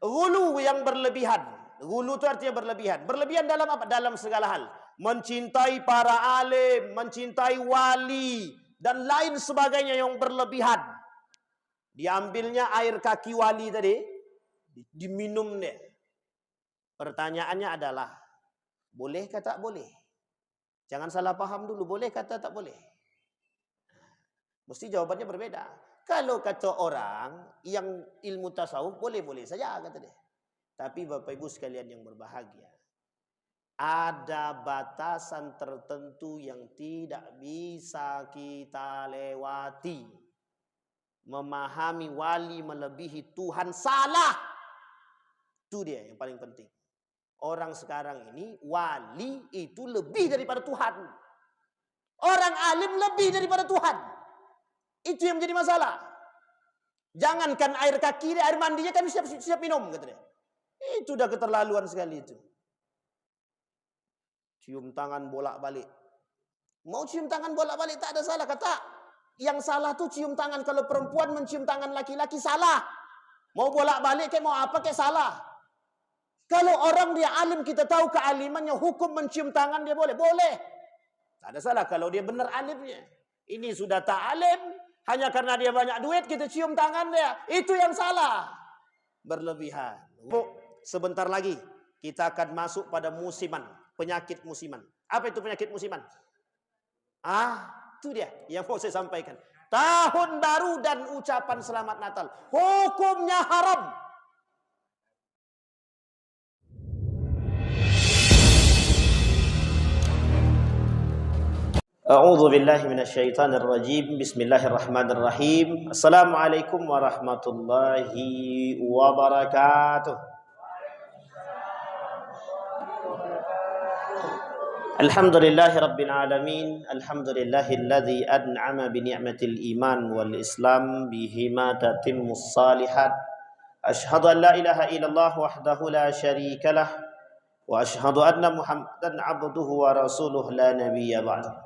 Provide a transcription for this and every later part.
Ghulu yang berlebihan. Ghulu itu artinya berlebihan. Berlebihan dalam apa? Dalam segala hal. Mencintai para alim, mencintai wali, dan lain sebagainya yang berlebihan. Diambilnya air kaki wali tadi, diminum deh. Pertanyaannya adalah, boleh kata tak boleh? Jangan salah paham dulu, boleh kata tak boleh? Mesti jawabannya berbeda. Kalau kata orang yang ilmu tasawuf, boleh-boleh saja kata dia. Tapi Bapak Ibu sekalian yang berbahagia, ada batasan tertentu yang tidak bisa kita lewati. Memahami wali melebihi Tuhan salah. Itu dia yang paling penting. Orang sekarang ini wali itu lebih daripada Tuhan. Orang alim lebih daripada Tuhan. Itu yang menjadi masalah. Jangankan air kaki, air mandinya kan siap minum kata dia. Itu udah keterlaluan sekali itu. Cium tangan bolak-balik. Mau cium tangan bolak-balik tak ada salah kata. Yang salah tuh cium tangan, kalau perempuan mencium tangan laki-laki salah. Mau bolak-balik kayak mau apa kayak salah. Kalau orang dia alim, kita tahu kealimannya, hukum mencium tangan dia boleh. Boleh. Tak ada salah kalau dia benar alimnya. Ini sudah tak alim, hanya karena dia banyak duit kita cium tangan dia. Itu yang salah. Berlebihan. Sebentar lagi kita akan masuk pada musiman. Penyakit musiman. Apa itu penyakit musiman? Itu dia yang mau saya sampaikan. Tahun baru dan ucapan selamat Natal. Hukumnya haram. A'udzu billahi minasyaitonir rajim. Bismillahirrahmanirrahim. Assalamualaikum warahmatullahi wabarakatuh. Alhamdulillahi rabbil alamin. Alhamdulillahilladzi an'ama bi ni'matil iman wal islam bihima tatimmus salihat. Asyhadu an la ilaha illallah wahdahu la syarika lah wa asyhadu anna Muhammadan 'abduhu wa rasuluhu la nabiyya ba'dahu.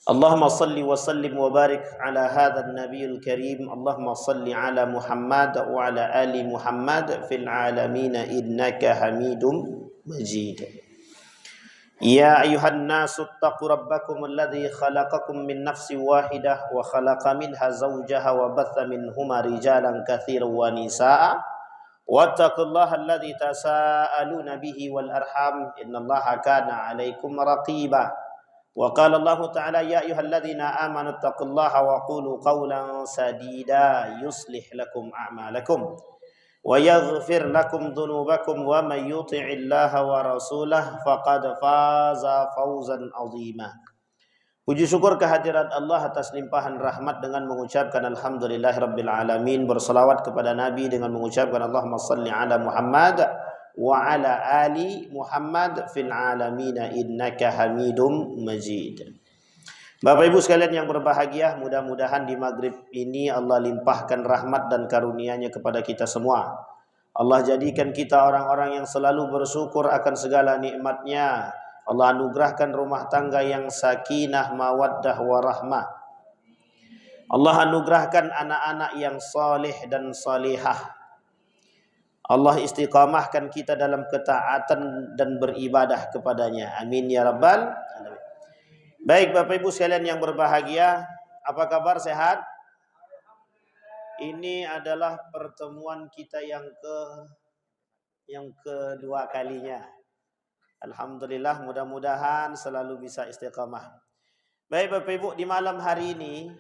Allahumma salli wa sallim wa barik ala hadzal nabiyil karim. Allahumma salli ala Muhammad wa ala ali Muhammad fil alamin innaka Hamidum Majid. Ya ayuhan nasu taqu rabbakum alladhi khalaqakum min nafsin wahidah wa khalaqa minha zawjaha wa batha minhuma rijalan katsiran wa nisaa. Wattaqullaha alladhi tasaaluna bihi wal arham innallaha kana 'alaikum raqiba. Wa qala Allah Ta'ala ya ayyuhalladzina amanu taqullaha wa qulu qawlan sadida yuslih lakum a'malakum wa yaghfir lakum dhunubakum wa may yuti'illaha wa rasulahu faqad faza fawzan 'azima. Puji syukur kehadirat Allah atas limpahan rahmat dengan mengucapkan alhamdulillahirabbil alamin, berselawat kepada Nabi dengan mengucapkan Allahumma shalli ala Muhammad wa ala ali Muhammad fil alamin innaka Hamidum Majid. Bapak Ibu sekalian yang berbahagia, mudah-mudahan di maghrib ini Allah limpahkan rahmat dan karunia-Nya kepada kita semua. Allah jadikan kita orang-orang yang selalu bersyukur akan segala nikmat-Nya. Allah anugerahkan rumah tangga yang sakinah, mawaddah, warahmah. Allah anugerahkan anak-anak yang saleh dan salihah. Allah istiqamahkan kita dalam ketaatan dan beribadah kepadanya. Amin ya rabbal alamin. Baik Bapak Ibu sekalian yang berbahagia, apa kabar, sehat? Ini adalah pertemuan kita yang kedua kalinya. Alhamdulillah, mudah-mudahan selalu bisa istiqamah. Baik Bapak Ibu, di malam hari ini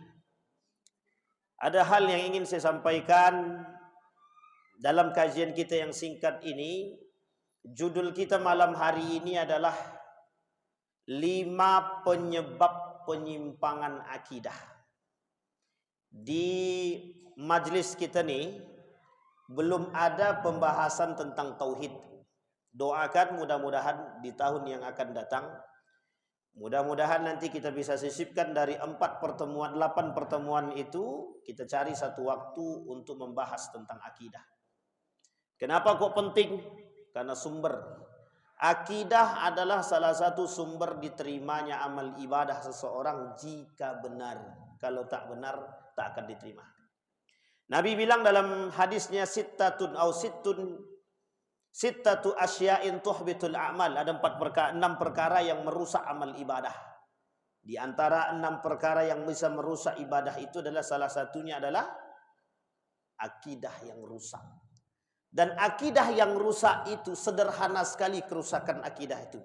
ada hal yang ingin saya sampaikan. Dalam kajian kita yang singkat ini, judul kita malam hari ini adalah 5 penyebab penyimpangan akidah. Di majlis kita nih belum ada pembahasan tentang tauhid. Doakan mudah-mudahan di tahun yang akan datang, mudah-mudahan nanti kita bisa sisipkan dari 8 pertemuan itu, kita cari satu waktu untuk membahas tentang akidah. Kenapa kok penting? Karena sumber. Akidah adalah salah satu sumber diterimanya amal ibadah seseorang jika benar. Kalau tak benar, tak akan diterima. Nabi bilang dalam hadisnya sittatu asya'in tuhbitul a'mal. Ada enam perkara yang merusak amal ibadah. Di antara 6 perkara yang bisa merusak ibadah itu adalah salah satunya adalah akidah yang rusak. Dan akidah yang rusak itu sederhana sekali, kerusakan akidah itu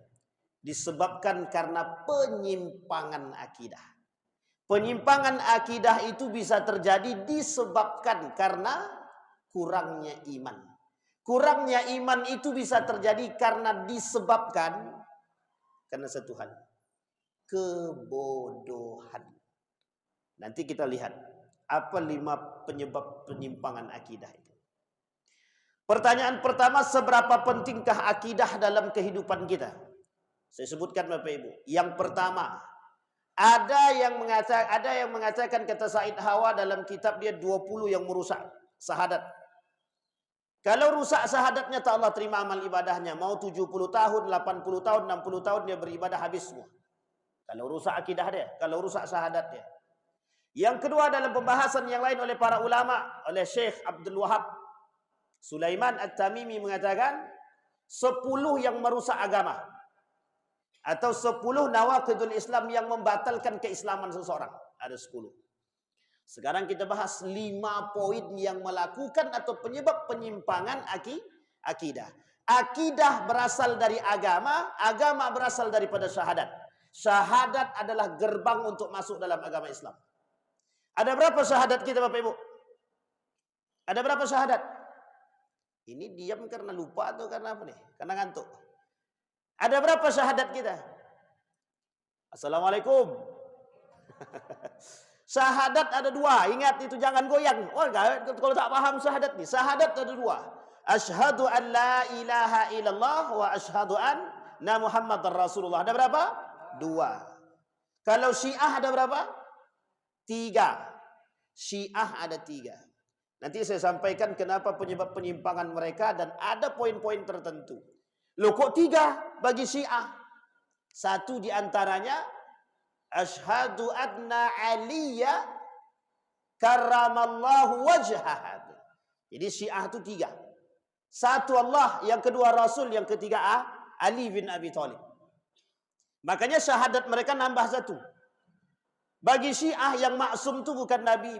disebabkan karena penyimpangan akidah. Penyimpangan akidah itu bisa terjadi disebabkan karena kurangnya iman. Kurangnya iman itu bisa terjadi karena disebabkan karena satu hal, kebodohan. Nanti kita lihat apa 5 penyebab penyimpangan akidah itu. Pertanyaan pertama, seberapa pentingkah akidah dalam kehidupan kita? Saya sebutkan Bapak Ibu. Yang pertama, ada yang mengatakan kata Said Hawa dalam kitab dia 20 yang merusak syahadat. Kalau rusak syahadatnya, tak Allah terima amal ibadahnya. Mau 70 tahun, 80 tahun, 60 tahun dia beribadah habis semua. Kalau rusak akidah dia, kalau rusak syahadat dia. Yang kedua, dalam pembahasan yang lain oleh para ulama, oleh Syekh Abdul Wahab Sulaiman At-Tamimi mengatakan 10 yang merusak agama. Atau 10 nawaqidul Islam yang membatalkan keislaman seseorang. Ada 10. Sekarang kita bahas 5 poin yang melakukan atau penyebab penyimpangan akidah. Akidah berasal dari agama, agama berasal daripada syahadat. Syahadat adalah gerbang untuk masuk dalam agama Islam. Ada berapa syahadat kita Bapak Ibu? Ada berapa syahadat? Ini diam karena lupa atau karena apa nih? Karena ngantuk. Ada berapa syahadat kita? Assalamualaikum. Syahadat ada 2. Ingat itu, jangan goyang. Oh, kalau tak paham syahadat nih. Syahadat ada 2. Asyhadu an la ilaha illallah wa asyhadu anna Muhammadar Rasulullah. Ada berapa? 2. Kalau Syiah ada berapa? 3. Syiah ada 3. Nanti saya sampaikan kenapa penyebab penyimpangan mereka dan ada poin-poin tertentu. Loh kok 3 bagi Syiah? 1 diantaranya asyhadu anna Aliyya karramallahu wajhah. Jadi Syiah itu 3. 1 Allah, yang kedua Rasul, yang ketiga Ali bin Abi Thalib. Makanya syahadat mereka nambah 1. Bagi Syiah yang maksum itu bukan Nabi,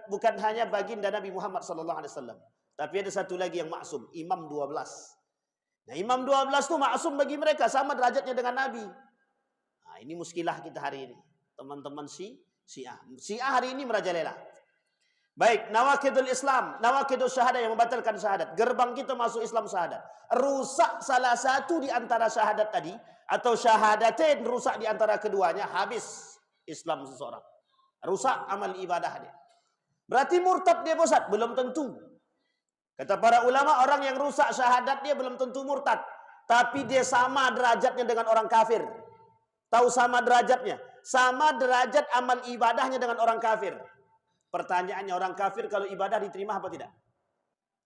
bukan hanya baginda Nabi Muhammad SAW. Tapi ada 1 lagi yang maksum, Imam 12. Nah, Imam 12 itu maksum bagi mereka, sama derajatnya dengan Nabi. Nah, ini muskilah kita hari ini, teman-teman Syiah. Syiah hari ini merajalela. Baik, nawaqidul Islam, nawaqidul syahadat yang membatalkan syahadat. Gerbang kita masuk Islam syahadat. Rusak salah satu di antara syahadat tadi, atau syahadatain rusak di antara keduanya, habis Islam seseorang. Rusak amal ibadah dia. Berarti murtad dia Ustaz? Belum tentu. Kata para ulama, orang yang rusak syahadat dia belum tentu murtad. Tapi dia sama derajatnya dengan orang kafir. Tahu sama derajatnya? Sama derajat amal ibadahnya dengan orang kafir. Pertanyaannya, orang kafir kalau ibadah diterima apa tidak?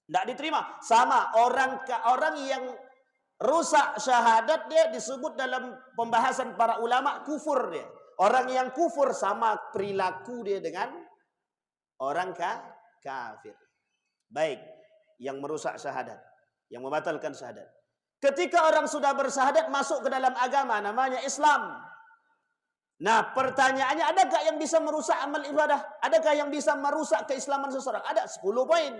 Tidak diterima. Sama, orang yang rusak syahadat dia disebut dalam pembahasan para ulama kufur dia. Orang yang kufur sama perilaku dia dengan orang kafir. Baik, yang merusak syahadat, yang membatalkan syahadat. Ketika orang sudah bersyahadat masuk ke dalam agama namanya Islam. Nah, pertanyaannya, adakah yang bisa merusak amal ibadah? Adakah yang bisa merusak keislaman seseorang? Ada 10 poin.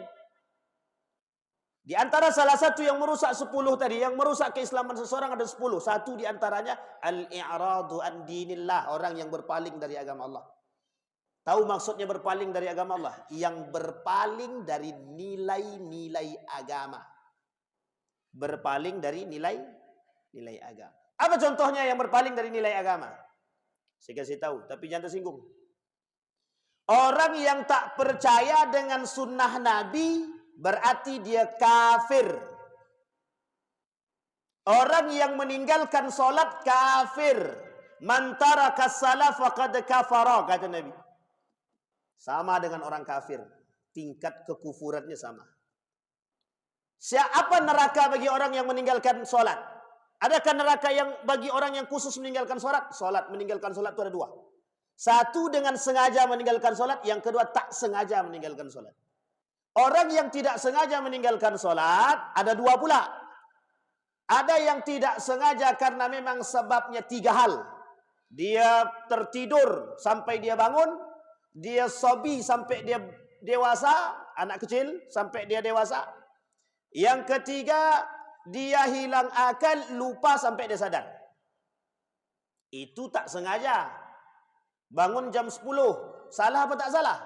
Di antara salah satu yang merusak 10 tadi, yang merusak keislaman seseorang ada 10. 1 di antaranya al-i'radu an dinillah, orang yang berpaling dari agama Allah. Tahu maksudnya berpaling dari agama Allah? Yang berpaling dari nilai-nilai agama. Berpaling dari nilai agama. Apa contohnya yang berpaling dari nilai agama? Saya kasih tahu, tapi jangan tersinggung. Orang yang tak percaya dengan sunnah Nabi berarti dia kafir. Orang yang meninggalkan solat kafir. Man taraka shalah faqad kafara, kata Nabi. Sama dengan orang kafir. Tingkat kekufurannya sama. Siapa neraka bagi orang yang meninggalkan solat? Adakah neraka yang bagi orang yang khusus meninggalkan solat? Meninggalkan solat itu ada 2. 1 dengan sengaja meninggalkan solat, yang kedua tak sengaja meninggalkan solat. Orang yang tidak sengaja meninggalkan sholat, ada dua pula. Ada yang tidak sengaja karena memang sebabnya tiga hal. Dia tertidur sampai dia bangun, dia sobi sampai dia dewasa, anak kecil sampai dia dewasa. Yang ketiga, dia hilang akal, lupa sampai dia sadar. Itu tak sengaja. Bangun jam 10, salah apa tak salah?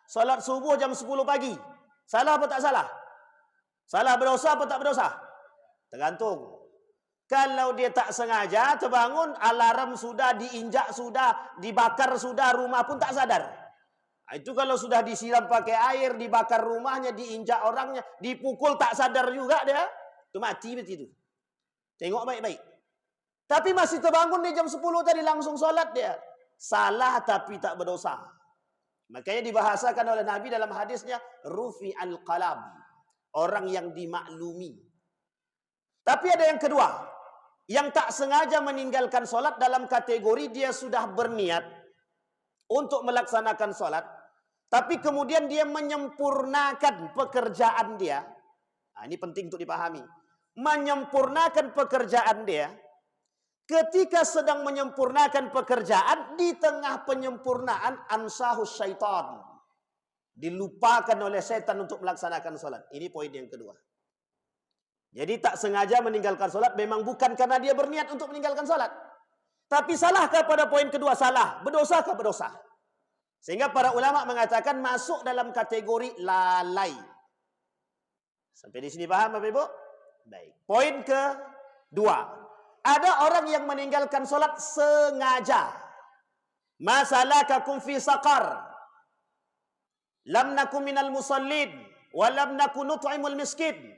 Salat subuh jam 10 pagi, salah apa tak salah? Salah, berdosa apa tak berdosa? Tergantung. Kalau dia tak sengaja terbangun, alarm sudah diinjak, sudah dibakar, sudah rumah pun tak sadar. Itu kalau sudah disiram pakai air, dibakar rumahnya, diinjak orangnya, dipukul tak sadar juga dia, itu mati begitu. Tengok baik-baik. Tapi masih terbangun di jam 10 tadi, langsung sholat dia. Salah tapi tak berdosa. Makanya dibahasakan oleh Nabi dalam hadisnya, rufi al-qalam, orang yang dimaklumi. Tapi ada yang kedua, yang tak sengaja meninggalkan sholat dalam kategori dia sudah berniat untuk melaksanakan sholat, tapi kemudian dia menyempurnakan pekerjaan dia. Nah, ini penting untuk dipahami. Menyempurnakan pekerjaan dia. Ketika sedang menyempurnakan pekerjaan, di tengah penyempurnaan ansahus syaitan, dilupakan oleh setan untuk melaksanakan sholat. Ini poin yang kedua. Jadi tak sengaja meninggalkan sholat memang bukan karena dia berniat untuk meninggalkan sholat. Tapi salahkah pada poin kedua? Salah. Berdosakah? Berdosa. Sehingga para ulama mengatakan masuk dalam kategori lalai. Sampai di sini paham Bapak Ibu? Baik. Poin kedua. Ada orang yang meninggalkan sholat sengaja. Masalakakum fi saqar. Lam nakum minal musallin. Wa lam nakun nut'imul miskin.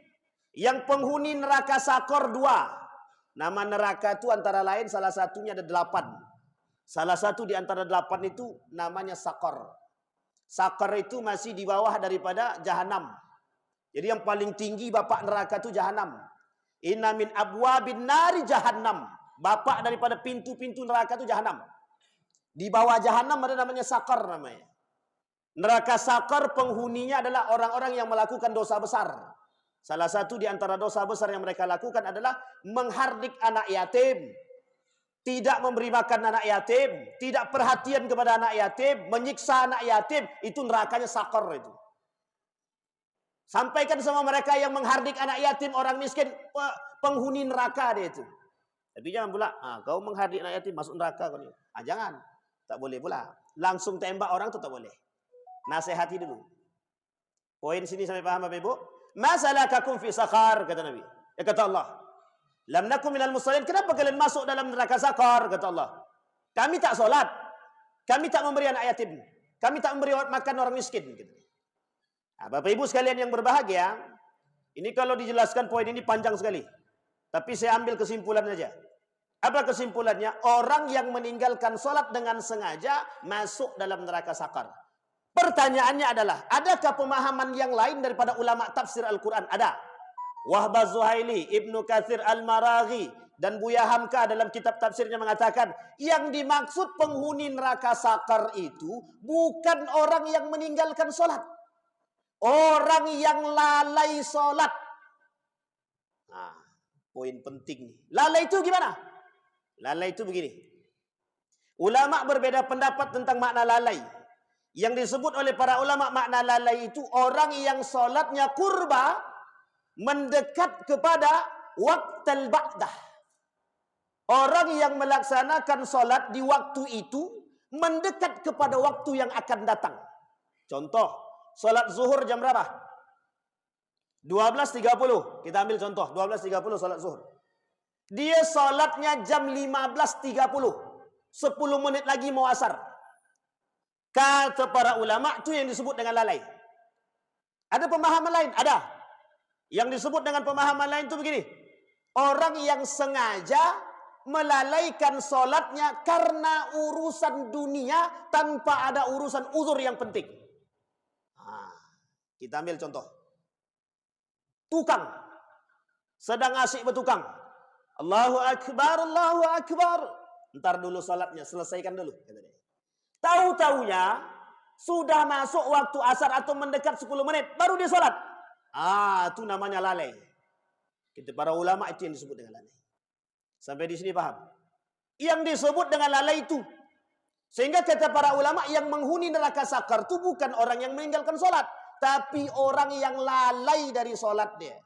Yang penghuni neraka Sakor 2. Nama neraka itu antara lain salah satunya ada 8. Salah satu di antara 8 itu namanya Sakor. Sakor itu masih di bawah daripada Jahanam. Jadi yang paling tinggi bapak neraka itu Jahanam. Inna min abwabin nari Jahannam. Bapak daripada pintu-pintu neraka itu Jahanam. Di bawah Jahanam ada namanya Sakor namanya. Neraka Sakor penghuninya adalah orang-orang yang melakukan dosa besar. Salah satu di antara dosa besar yang mereka lakukan adalah menghardik anak yatim, tidak memberi makan anak yatim, tidak perhatian kepada anak yatim, menyiksa anak yatim. Itu nerakanya Sakor itu. Sampaikan sama mereka yang menghardik anak yatim, orang miskin, penghuni neraka dia itu. Tapi jangan pula, kau menghardik anak yatim masuk neraka kau ni. Jangan, tak boleh pula. Langsung tembak orang itu tak boleh. Nasihati dulu. Poin sini sampai paham Bapak Ibu? Masalakakum fi saqar, kata Nabi. Ya kata Allah. Lam nakum minal musallin. Kenapa kalian masuk dalam neraka Saqar, kata Allah? Kami tak solat. Kami tak memberi anak yatim. Kami tak memberi makan orang miskin. Nah, Bapak Ibu sekalian yang berbahagia, ini kalau dijelaskan poin ini panjang sekali. Tapi saya ambil kesimpulan saja. Apa kesimpulannya? Orang yang meninggalkan solat dengan sengaja masuk dalam neraka Saqar. Pertanyaannya adalah, adakah pemahaman yang lain daripada ulama tafsir Al-Quran? Ada. Wahbah Zuhaili, Ibnu Katsir Al-Maraghi, dan Buya Hamka dalam kitab tafsirnya mengatakan, yang dimaksud penghuni neraka Saqar itu bukan orang yang meninggalkan solat. Orang yang lalai solat. Nah, poin penting nih. Lalai itu gimana? Lalai itu begini. Ulama berbeda pendapat tentang makna lalai. Yang disebut oleh para ulama makna lalai itu orang yang solatnya qurba, mendekat kepada waqtal ba'dah. Orang yang melaksanakan solat di waktu itu mendekat kepada waktu yang akan datang. Contoh, solat zuhur jam berapa? 12.30. Kita ambil contoh, 12.30 solat zuhur. Dia solatnya jam 15.30. 10 menit lagi mau asar. Kata para ulama itu yang disebut dengan lalai. Ada pemahaman lain? Ada. Yang disebut dengan pemahaman lain itu begini. Orang yang sengaja melalaikan solatnya karena urusan dunia tanpa ada urusan uzur yang penting. Kita ambil contoh. Tukang sedang asik bertukang. Allahu Akbar, Allahu Akbar. Ntar dulu solatnya, selesaikan dulu. Tahu-taunya Sudah masuk waktu asar atau mendekat 10 menit, baru dia sholat. Itu namanya lalai. Kita para ulama itu yang disebut dengan lalai. Sampai di sini paham? Yang disebut dengan lalai itu. Sehingga kata para ulama, yang menghuni neraka sakar itu bukan orang yang meninggalkan sholat, tapi orang yang lalai dari sholat dia.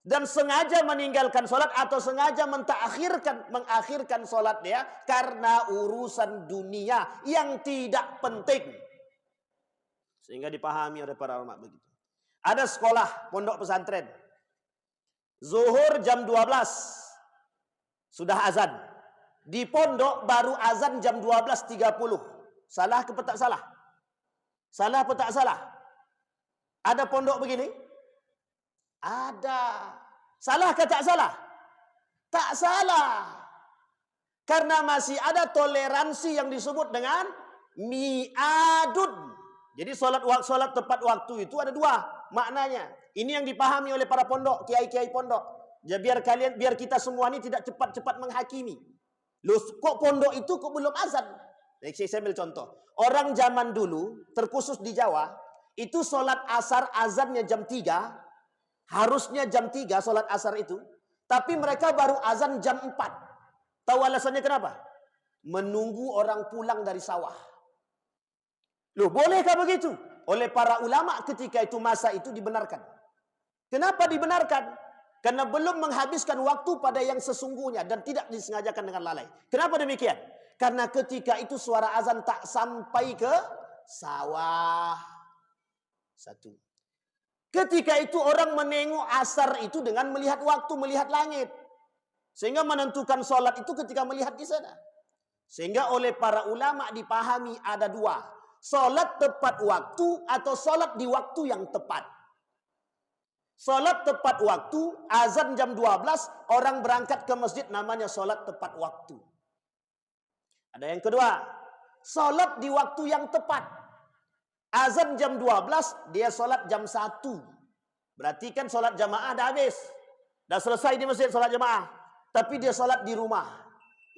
Dan sengaja meninggalkan sholat atau sengaja mengakhirkan sholat dia karena urusan dunia yang tidak penting. Sehingga dipahami oleh para ulama begitu. Ada sekolah pondok pesantren. Zuhur jam 12 sudah azan. Di pondok baru azan jam 12.30. Salah ke tak salah? Salah atau tak salah? Ada pondok begini? Ada. Salah ke tak salah? Tak salah. Karena masih ada toleransi yang disebut dengan mi'adun. Jadi sholat tepat waktu itu ada dua maknanya. Ini yang dipahami oleh para pondok, kiai-kiai pondok. Ya, biar kita semua ini tidak cepat-cepat menghakimi. Loh, kok pondok itu kok belum azan? Saya ambil contoh. Orang zaman dulu, terkhusus di Jawa, itu sholat asar azannya jam 3. Harusnya jam 3 sholat asar itu. Tapi mereka baru azan jam 4. Tahu alasannya kenapa? Menunggu orang pulang dari sawah. Loh, bolehkah begitu? Oleh para ulama ketika itu, masa itu dibenarkan. Kenapa dibenarkan? Karena belum menghabiskan waktu pada yang sesungguhnya dan tidak disengajakan dengan lalai. Kenapa demikian? Karena ketika itu suara azan tak sampai ke sawah. Satu. Ketika itu orang menengok asar itu dengan melihat waktu, melihat langit. Sehingga menentukan sholat itu ketika melihat di sana. Sehingga oleh para ulama dipahami ada dua. Sholat tepat waktu atau sholat di waktu yang tepat. Sholat tepat waktu, azan jam 12, orang berangkat ke masjid namanya sholat tepat waktu. Ada yang kedua, sholat di waktu yang tepat. Azan jam 12, dia sholat jam 1. Berarti kan sholat jamaah dah habis. Dah selesai di masjid sholat jamaah. Tapi dia sholat di rumah.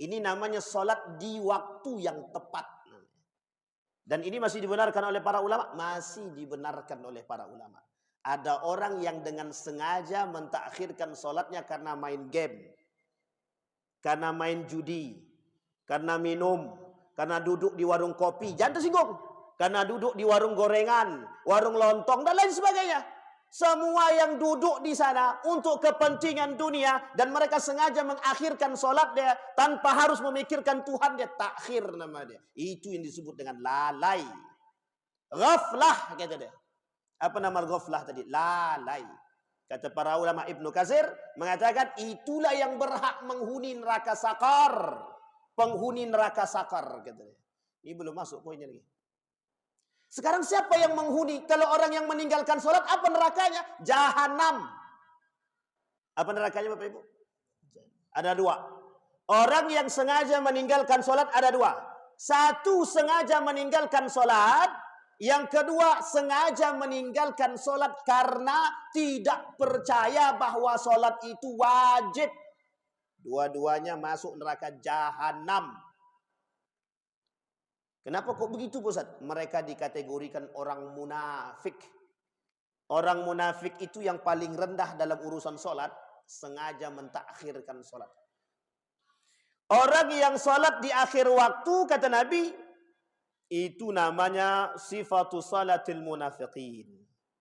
Ini namanya sholat di waktu yang tepat. Dan ini masih dibenarkan oleh para ulama? Masih dibenarkan oleh para ulama. Ada orang yang dengan sengaja mentakhirkan sholatnya karena main game. Karena main judi. Karena minum. Karena duduk di warung kopi. Jangan tersinggung. Karena duduk di warung gorengan, warung lontong, dan lain sebagainya. Semua yang duduk di sana untuk kepentingan dunia. Dan mereka sengaja mengakhirkan sholat dia tanpa harus memikirkan Tuhan, dia takhir nama dia. Itu yang disebut dengan lalai. Ghaflah kata dia. Apa nama ghaflah tadi? Lalai. Kata para ulama, Ibnu Katsir mengatakan itulah yang berhak menghuni neraka sakar. Penghuni neraka sakar kata dia. Ini belum masuk poinnya lagi. Sekarang siapa yang menghuni? Kalau orang yang meninggalkan sholat, apa nerakanya? Jahanam. Apa nerakanya Bapak Ibu? Ada dua. Orang yang sengaja meninggalkan sholat ada dua. Satu, sengaja meninggalkan sholat. Yang kedua, sengaja meninggalkan sholat karena tidak percaya bahwa sholat itu wajib. Dua-duanya masuk neraka jahanam. Kenapa kok begitu Ustaz? Mereka dikategorikan orang munafik. Orang munafik itu yang paling rendah dalam urusan sholat, sengaja mentakhirkan sholat. Orang yang sholat di akhir waktu, kata Nabi, itu namanya sifatu salatil munafiqin.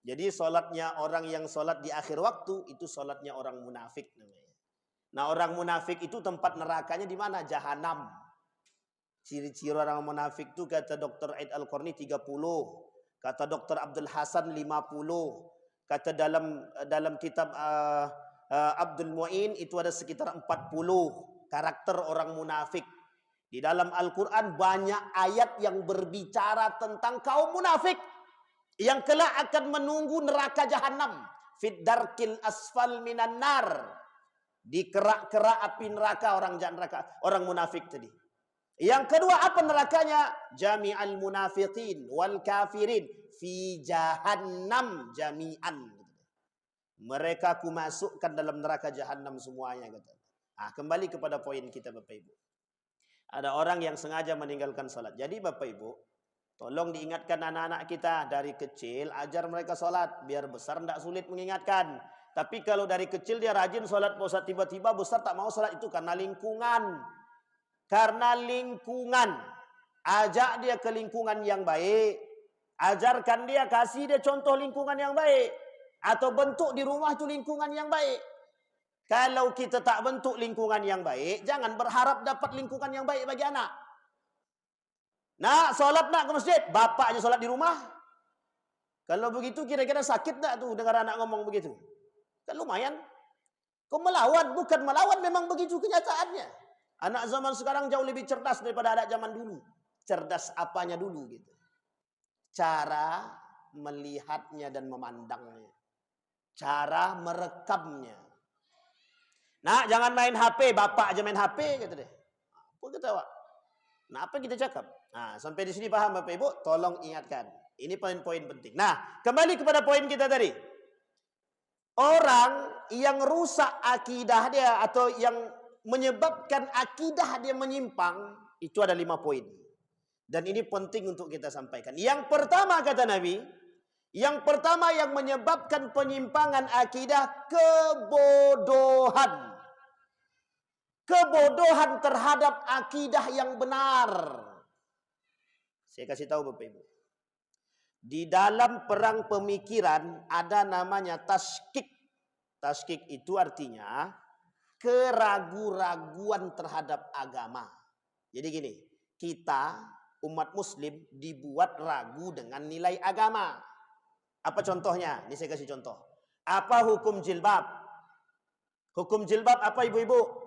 Jadi sholatnya orang yang sholat di akhir waktu, itu sholatnya orang munafik namanya. Nah, orang munafik itu tempat nerakanya di mana? Jahanam. Ciri-ciri orang munafik itu kata Dr. Aid Al-Qarni 30, kata Dr. Abdul Hasan 50, kata dalam kitab Abdul Mu'in itu ada sekitar 40 karakter orang munafik. Di dalam Al-Quran banyak ayat yang berbicara tentang kaum munafik yang kelak akan menunggu neraka jahanam. Fid darkil asfal minan nar. Di kerak-kerak api neraka orang munafik tadi. Yang kedua apa nerakanya? Jami'al munafiqin wal kafirin fi jahannam jami'an. Mereka aku masukkan dalam neraka jahanam semuanya kata. Kembali kepada poin kita Bapak Ibu. Ada orang yang sengaja meninggalkan salat. Jadi Bapak Ibu, Tolong diingatkan anak-anak kita dari kecil, ajar mereka sholat. Biar besar tidak sulit mengingatkan. Tapi kalau dari kecil dia rajin sholat, Ustaz, tiba-tiba besar tak mau sholat, itu karena lingkungan. Karena lingkungan. Ajak dia ke lingkungan yang baik. Ajarkan dia, kasih dia contoh lingkungan yang baik. Atau bentuk di rumah itu lingkungan yang baik. Kalau kita tak bentuk lingkungan yang baik, jangan berharap dapat lingkungan yang baik bagi anak. Nak solat nak ke masjid, bapak aja solat di rumah. Kalau begitu kira-kira sakit tak tuh dengar anak ngomong begitu? Kan lumayan. Kau melawan, bukan melawan, memang begitu kenyataannya. Anak zaman sekarang jauh lebih cerdas daripada anak zaman dulu. Cerdas apanya dulu gitu. Cara melihatnya dan memandangnya. Cara merekamnya. Nak jangan main HP, bapak aja main HP gitu deh. Apa ketawa? Nah, apa yang kita cakap? Nah, sampai di sini paham Bapak Ibu? Tolong ingatkan. Ini poin-poin penting. Nah, kembali kepada poin kita tadi. Orang yang rusak akidah dia atau yang menyebabkan akidah dia menyimpang, itu ada 5 poin. Dan ini penting untuk kita sampaikan. Yang pertama kata Nabi, yang pertama yang menyebabkan penyimpangan akidah, kebodohan. Kebodohan terhadap akidah yang benar. Saya kasih tahu Bapak Ibu. Di dalam perang pemikiran ada namanya taskik. Taskik itu artinya keraguan-raguan terhadap agama. Jadi gini, kita umat muslim dibuat ragu dengan nilai agama. Apa contohnya? Ini saya kasih contoh. Apa hukum jilbab? Hukum jilbab apa ibu-ibu?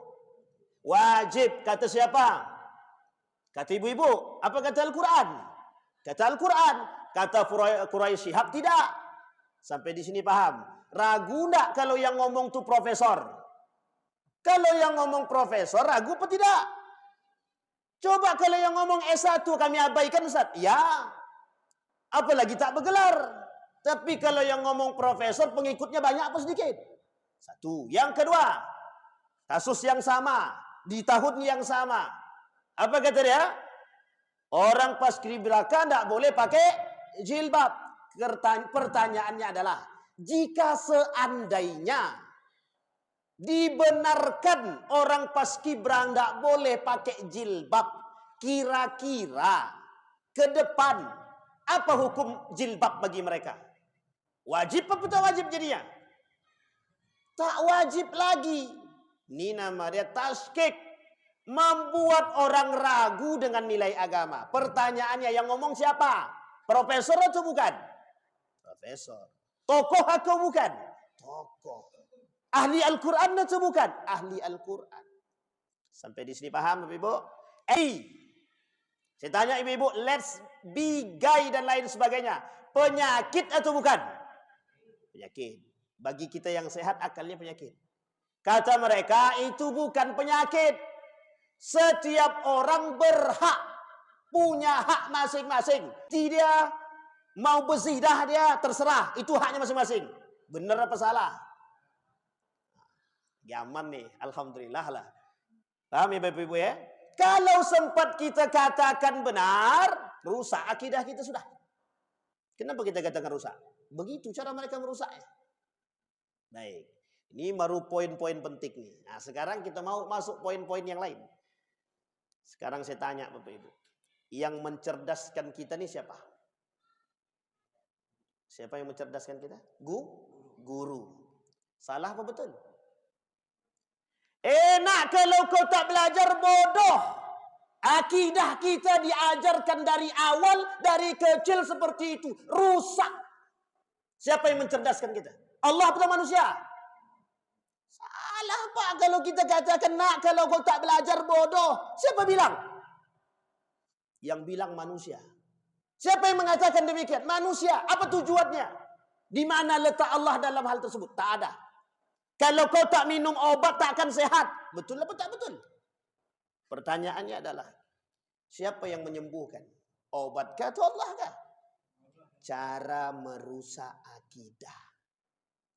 Wajib, kata siapa? Kata ibu-ibu. Apa kata Al-Quran? Kata Al-Quran. Kata Quraisy Shihab tidak. Sampai di sini paham. Ragu enggak kalau yang ngomong tuh profesor? Kalau yang ngomong profesor ragu apa tidak? Coba kalau yang ngomong S1 kami abaikan Ustaz. Ya. Apalagi tak bergelar. Tapi kalau yang ngomong profesor pengikutnya banyak apa sedikit? Satu. Yang kedua, kasus yang sama. Di tahun yang sama. Apa kata dia? Orang paskibraka tidak boleh pakai jilbab. Pertanyaannya adalah, jika seandainya dibenarkan orang paskibra tidak boleh pakai jilbab, kira-kira ke depan apa hukum jilbab bagi mereka? Wajib apa tak wajib jadinya? Tak wajib lagi. Ini nama dia taskik. Membuat orang ragu dengan nilai agama. Pertanyaannya yang ngomong siapa? Profesor atau bukan? Profesor. Tokoh atau bukan? Tokoh. Ahli Al-Quran atau bukan? Ahli Al-Quran. Sampai di sini paham Bapak Ibu? Saya tanya ibu-ibu, let's be guy dan lain sebagainya. Penyakit atau bukan? Penyakit. Bagi kita yang sehat akalnya penyakit. Kata mereka itu bukan penyakit. Setiap orang berhak, punya hak masing-masing. Tidak mau berzidah dia terserah, itu haknya masing-masing. Benar apa salah? Gaman nih, alhamdulillah lah. Paham ya Bapak Ibu ya? Kalau sempat kita katakan benar, rusak akidah kita sudah. Kenapa kita katakan rusak? Begitu cara mereka merusaknya. Baik. Ini baru poin-poin penting nih. Nah, sekarang kita mau masuk poin-poin yang lain. Sekarang saya tanya Bapak Ibu. Yang mencerdaskan kita nih siapa? Siapa yang mencerdaskan kita? Guru. Salah apa betul? Enak kalau kau tak belajar, bodoh. Akidah kita diajarkan dari awal, dari kecil seperti itu. Rusak. Siapa yang mencerdaskan kita? Allah atau manusia? Salah Pak kalau kita katakan nak kalau kau tak belajar bodoh. Siapa bilang? Yang bilang manusia. Siapa yang mengatakan demikian? Manusia. Apa tujuannya? Di mana letak Allah dalam hal tersebut? Tak ada. Kalau kau tak minum obat tak akan sehat. Betul apa tak betul? Pertanyaannya adalah siapa yang menyembuhkan? Obat kah atau Allah kah? Cara merusak akidah.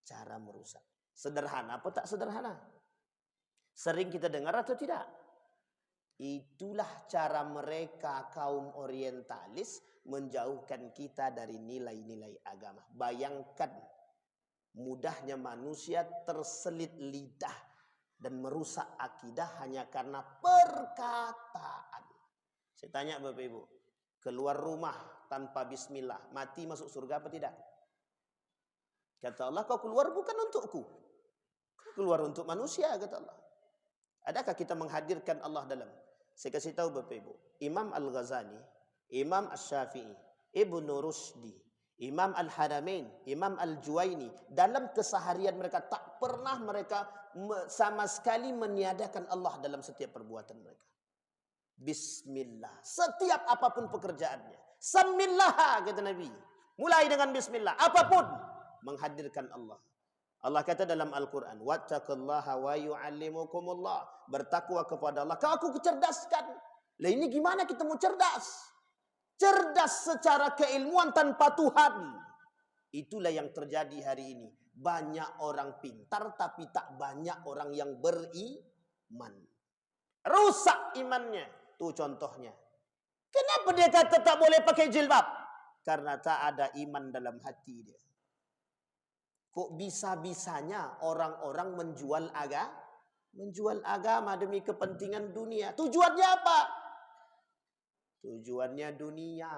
Cara merusak. Sederhana apa tak sederhana? Sering kita dengar atau tidak? Itulah cara mereka kaum orientalis menjauhkan kita dari nilai-nilai agama. Bayangkan mudahnya manusia terselit lidah dan merusak akidah hanya karena perkataan. Saya tanya Bapak Ibu, keluar rumah tanpa bismillah, mati masuk surga apa tidak? Kata Allah, kau keluar bukan untukku, keluar untuk manusia, kata Allah. Adakah kita menghadirkan Allah dalam? Saya kasih tahu Bapak Ibu, Imam Al-Ghazali, Imam Asy-Syafi'i, Ibnu Rushdi, Imam Al-Haramain, Imam Al-Juwaini, dalam keseharian mereka tak pernah mereka sama sekali meniadakan Allah dalam setiap perbuatan mereka. Bismillah, setiap apapun pekerjaannya. Samillah, kata Nabi. Mulai dengan bismillah, apapun menghadirkan Allah. Allah kata dalam Al-Quran, wattaqullaha wa yu'allimukumullah. Bertakwa kepada Allah, kau aku kecerdaskan. Lah ini gimana kita mau cerdas? Cerdas secara keilmuan tanpa Tuhan. Itulah yang terjadi hari ini. Banyak orang pintar tapi tak banyak orang yang beriman. Rusak imannya. Tuh contohnya. Kenapa dia kata tak boleh pakai jilbab? Karena tak ada iman dalam hati dia. Kok bisa-bisanya orang-orang menjual agama demi kepentingan dunia? Tujuannya apa? Tujuannya dunia.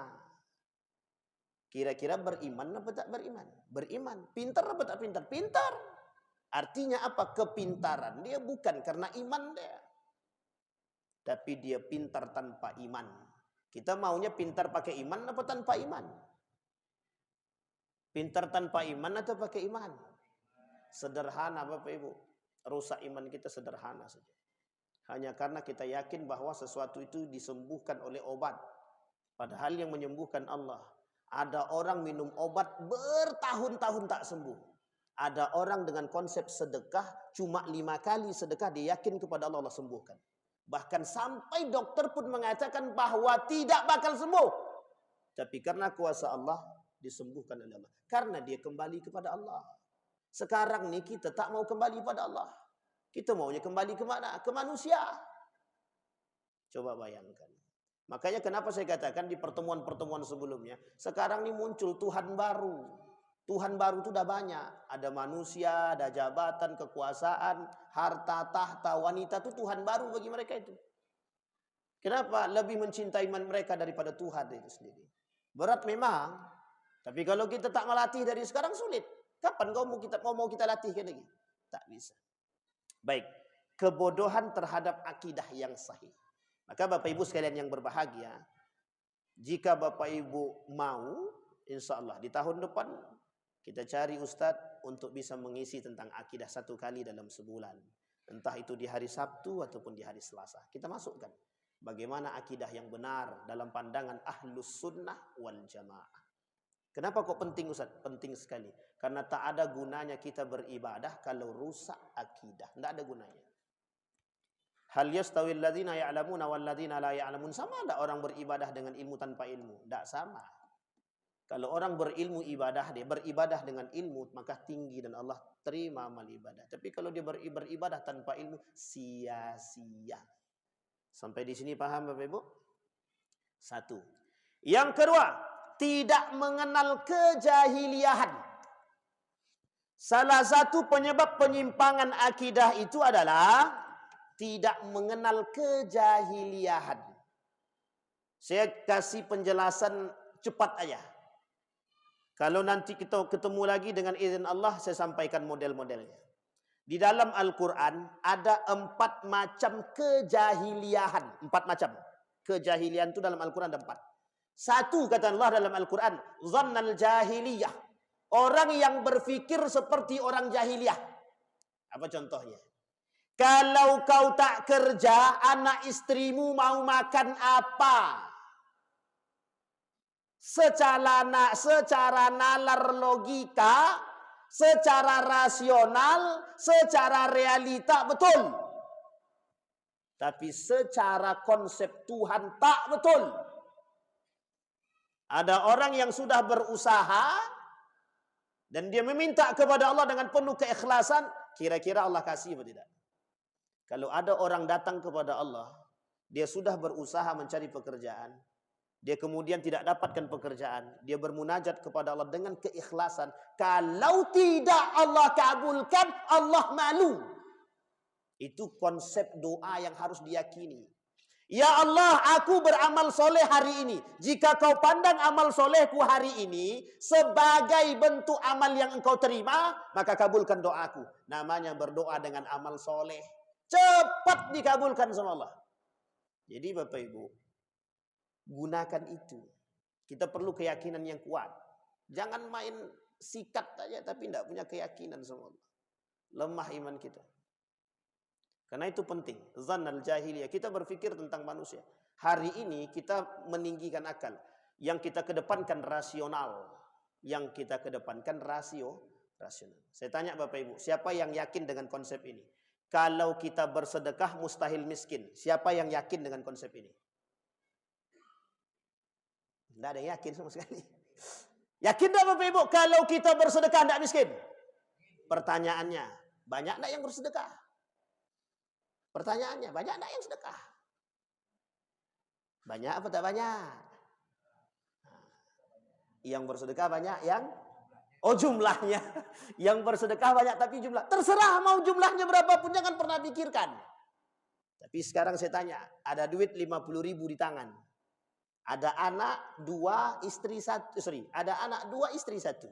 Kira-kira beriman apa tak beriman? Beriman. Pintar apa tak pintar? Pintar. Artinya apa? Kepintaran dia bukan karena iman dia. Tapi dia pintar tanpa iman. Kita maunya pintar pakai iman apa tanpa iman? Pintar tanpa iman atau pakai iman? Sederhana Bapak Ibu. Rusak iman kita sederhana saja. Hanya karena kita yakin bahwa sesuatu itu disembuhkan oleh obat. Padahal yang menyembuhkan Allah. Ada orang minum obat bertahun-tahun tak sembuh. Ada orang dengan konsep sedekah, cuma 5 kali sedekah dia yakin kepada Allah, Allah sembuhkan. Bahkan sampai dokter pun mengatakan bahwa tidak bakal sembuh. Tapi karena kuasa Allah disembuhkan oleh Allah. Karena dia kembali kepada Allah. Sekarang nih kita tak mau kembali kepada Allah. Kita maunya kembali ke mana? Ke manusia. Coba bayangkan. Makanya kenapa saya katakan di pertemuan-pertemuan sebelumnya, sekarang ini muncul Tuhan baru. Tuhan baru itu udah banyak. Ada manusia, ada jabatan, kekuasaan, harta, tahta, wanita, itu Tuhan baru bagi mereka itu. Kenapa? Lebih mencintai mereka daripada Tuhan itu sendiri. Berat memang. Tapi kalau kita tak melatih dari sekarang sulit. Kapan kau mau kita latihkan lagi? Tak bisa. Baik. Kebodohan terhadap akidah yang sahih. Maka Bapak Ibu sekalian yang berbahagia, jika Bapak Ibu mau, insya Allah di tahun depan kita cari ustadz untuk bisa mengisi tentang akidah 1 kali dalam sebulan. Entah itu di hari Sabtu ataupun di hari Selasa. Kita masukkan bagaimana akidah yang benar dalam pandangan Ahlus Sunnah wal Jamaah. Kenapa kok penting Ustaz? Penting sekali. Karena tak ada gunanya kita beribadah kalau rusak akidah. Tidak ada gunanya. Hal yastawil ladzina ya'lamuna wal ladzina la ya'lamun. Sama ada orang beribadah dengan ilmu tanpa ilmu? Tidak sama. Kalau orang berilmu ibadah, dia beribadah dengan ilmu, maka tinggi dan Allah terima amal ibadah. Tapi kalau dia beribadah tanpa ilmu, sia-sia. Sampai di sini paham Bapak Ibu? 1. Yang kedua, tidak mengenal kejahiliahan. Salah satu penyebab penyimpangan akidah itu adalah tidak mengenal kejahiliahan. Saya kasih penjelasan cepat aja. Kalau nanti kita ketemu lagi dengan izin Allah, saya sampaikan model-modelnya. Di dalam Al-Quran ada 4 macam kejahiliahan. 4 macam. Kejahilian itu dalam Al-Quran ada 4. 1 kata Allah dalam Al-Quran, zannal jahiliyah. Orang yang berfikir seperti orang jahiliyah. Apa contohnya? Kalau kau tak kerja, anak istrimu mau makan apa? Secara nalar logika, secara rasional, secara realita betul. Tapi secara konsep Tuhan tak betul. Ada orang yang sudah berusaha dan dia meminta kepada Allah dengan penuh keikhlasan, kira-kira Allah kasih atau tidak? Kalau ada orang datang kepada Allah Dia sudah berusaha mencari pekerjaan. Dia kemudian tidak dapatkan pekerjaan. Dia bermunajat kepada Allah dengan keikhlasan. Kalau tidak Allah kabulkan, Allah malu. Itu konsep doa yang harus diyakini. Ya Allah, aku beramal soleh hari ini. Jika kau pandang amal solehku hari ini sebagai bentuk amal yang engkau terima, maka kabulkan doaku. Namanya berdoa dengan amal soleh. Cepat dikabulkan sama Allah. Jadi Bapak Ibu, gunakan itu. Kita perlu keyakinan yang kuat. Jangan main sikat aja tapi tidak punya keyakinan sama Allah. Lemah iman kita. Karena itu penting. Zannal jahiliyah. Kita berpikir tentang manusia. Hari ini kita meninggikan akal. Yang kita kedepankan rasional. Yang kita kedepankan rasional. Saya tanya Bapak Ibu, siapa yang yakin dengan konsep ini? Kalau kita bersedekah mustahil miskin. Siapa yang yakin dengan konsep ini? Tidak ada yang yakin sama sekali. Yakin tak Bapak Ibu? Kalau kita bersedekah tidak miskin? Pertanyaannya, banyak tidak yang bersedekah? Pertanyaannya, banyak tak yang sedekah? Banyak apa tak banyak? Yang bersedekah banyak yang? Oh jumlahnya. Yang bersedekah banyak tapi jumlah. Terserah mau jumlahnya berapapun, jangan pernah pikirkan. Tapi sekarang saya tanya, ada duit 50.000 di tangan. Ada anak 2, istri 1. Ada anak 2, istri 1.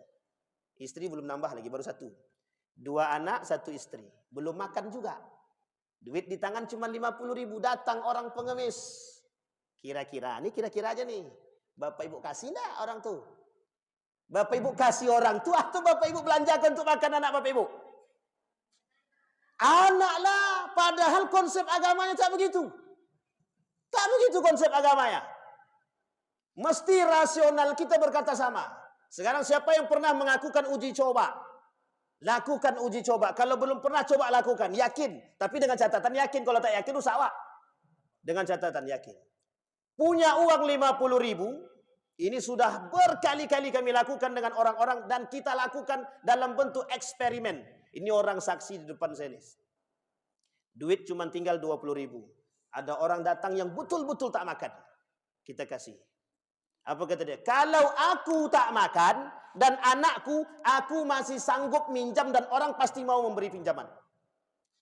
Istri belum nambah lagi, baru 1. 2 anak, 1 istri. Belum makan juga. Duit di tangan cuma 50.000. Datang orang pengemis. Kira-kira aja nih. Bapak Ibu kasih enggak orang tuh? Bapak Ibu kasih orang tuh atau Bapak Ibu belanjakan untuk makan anak Bapak Ibu? Anak lah. Padahal konsep agamanya tak begitu. Tak begitu konsep agamanya. Mesti rasional kita berkata sama. Sekarang siapa yang pernah mengakukan uji coba? Lakukan uji coba. Kalau belum pernah, coba lakukan. Yakin. Tapi dengan catatan yakin. Kalau tak yakin, usah awak. Dengan catatan yakin. Punya uang 50.000. Ini sudah berkali-kali kami lakukan dengan orang-orang. Dan kita lakukan dalam bentuk eksperimen. Ini orang saksi di depan saya nih. Duit cuma tinggal 20.000. Ada orang datang yang betul-betul tak makan. Kita kasih. Apa kata dia? Kalau aku tak makan dan anakku, aku masih sanggup minjam dan orang pasti mau memberi pinjaman.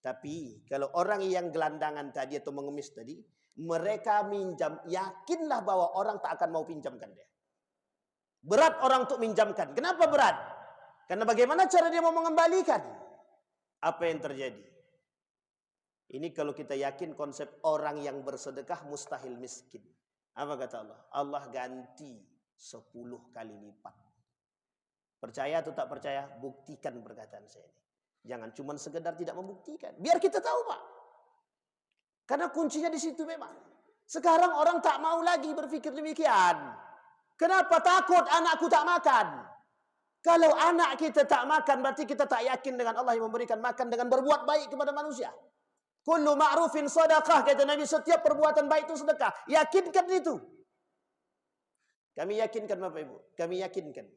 Tapi kalau orang yang gelandangan tadi atau mengemis tadi, mereka minjam, yakinlah bahwa orang tak akan mau pinjamkan dia. Berat orang untuk minjamkan. Kenapa berat? Karena bagaimana cara dia mau mengembalikan? Apa yang terjadi? Ini kalau kita yakin konsep orang yang bersedekah mustahil miskin. Apa kata Allah? Allah ganti 10 kali lipat. Percaya atau tak percaya? Buktikan perkataan saya ini. Jangan cuma sekedar tidak membuktikan. Biar kita tahu Pak. Karena kuncinya di situ memang. Sekarang orang tak mau lagi berpikir demikian. Kenapa? Takut anakku tak makan. Kalau anak kita tak makan, berarti kita tak yakin dengan Allah yang memberikan makan dengan berbuat baik kepada manusia. Kullu ma'rufin sadaqah, kata Nabi, setiap perbuatan baik itu sedekah. Yakinkan itu. Kami yakinkan Bapak Ibu, kami yakinkan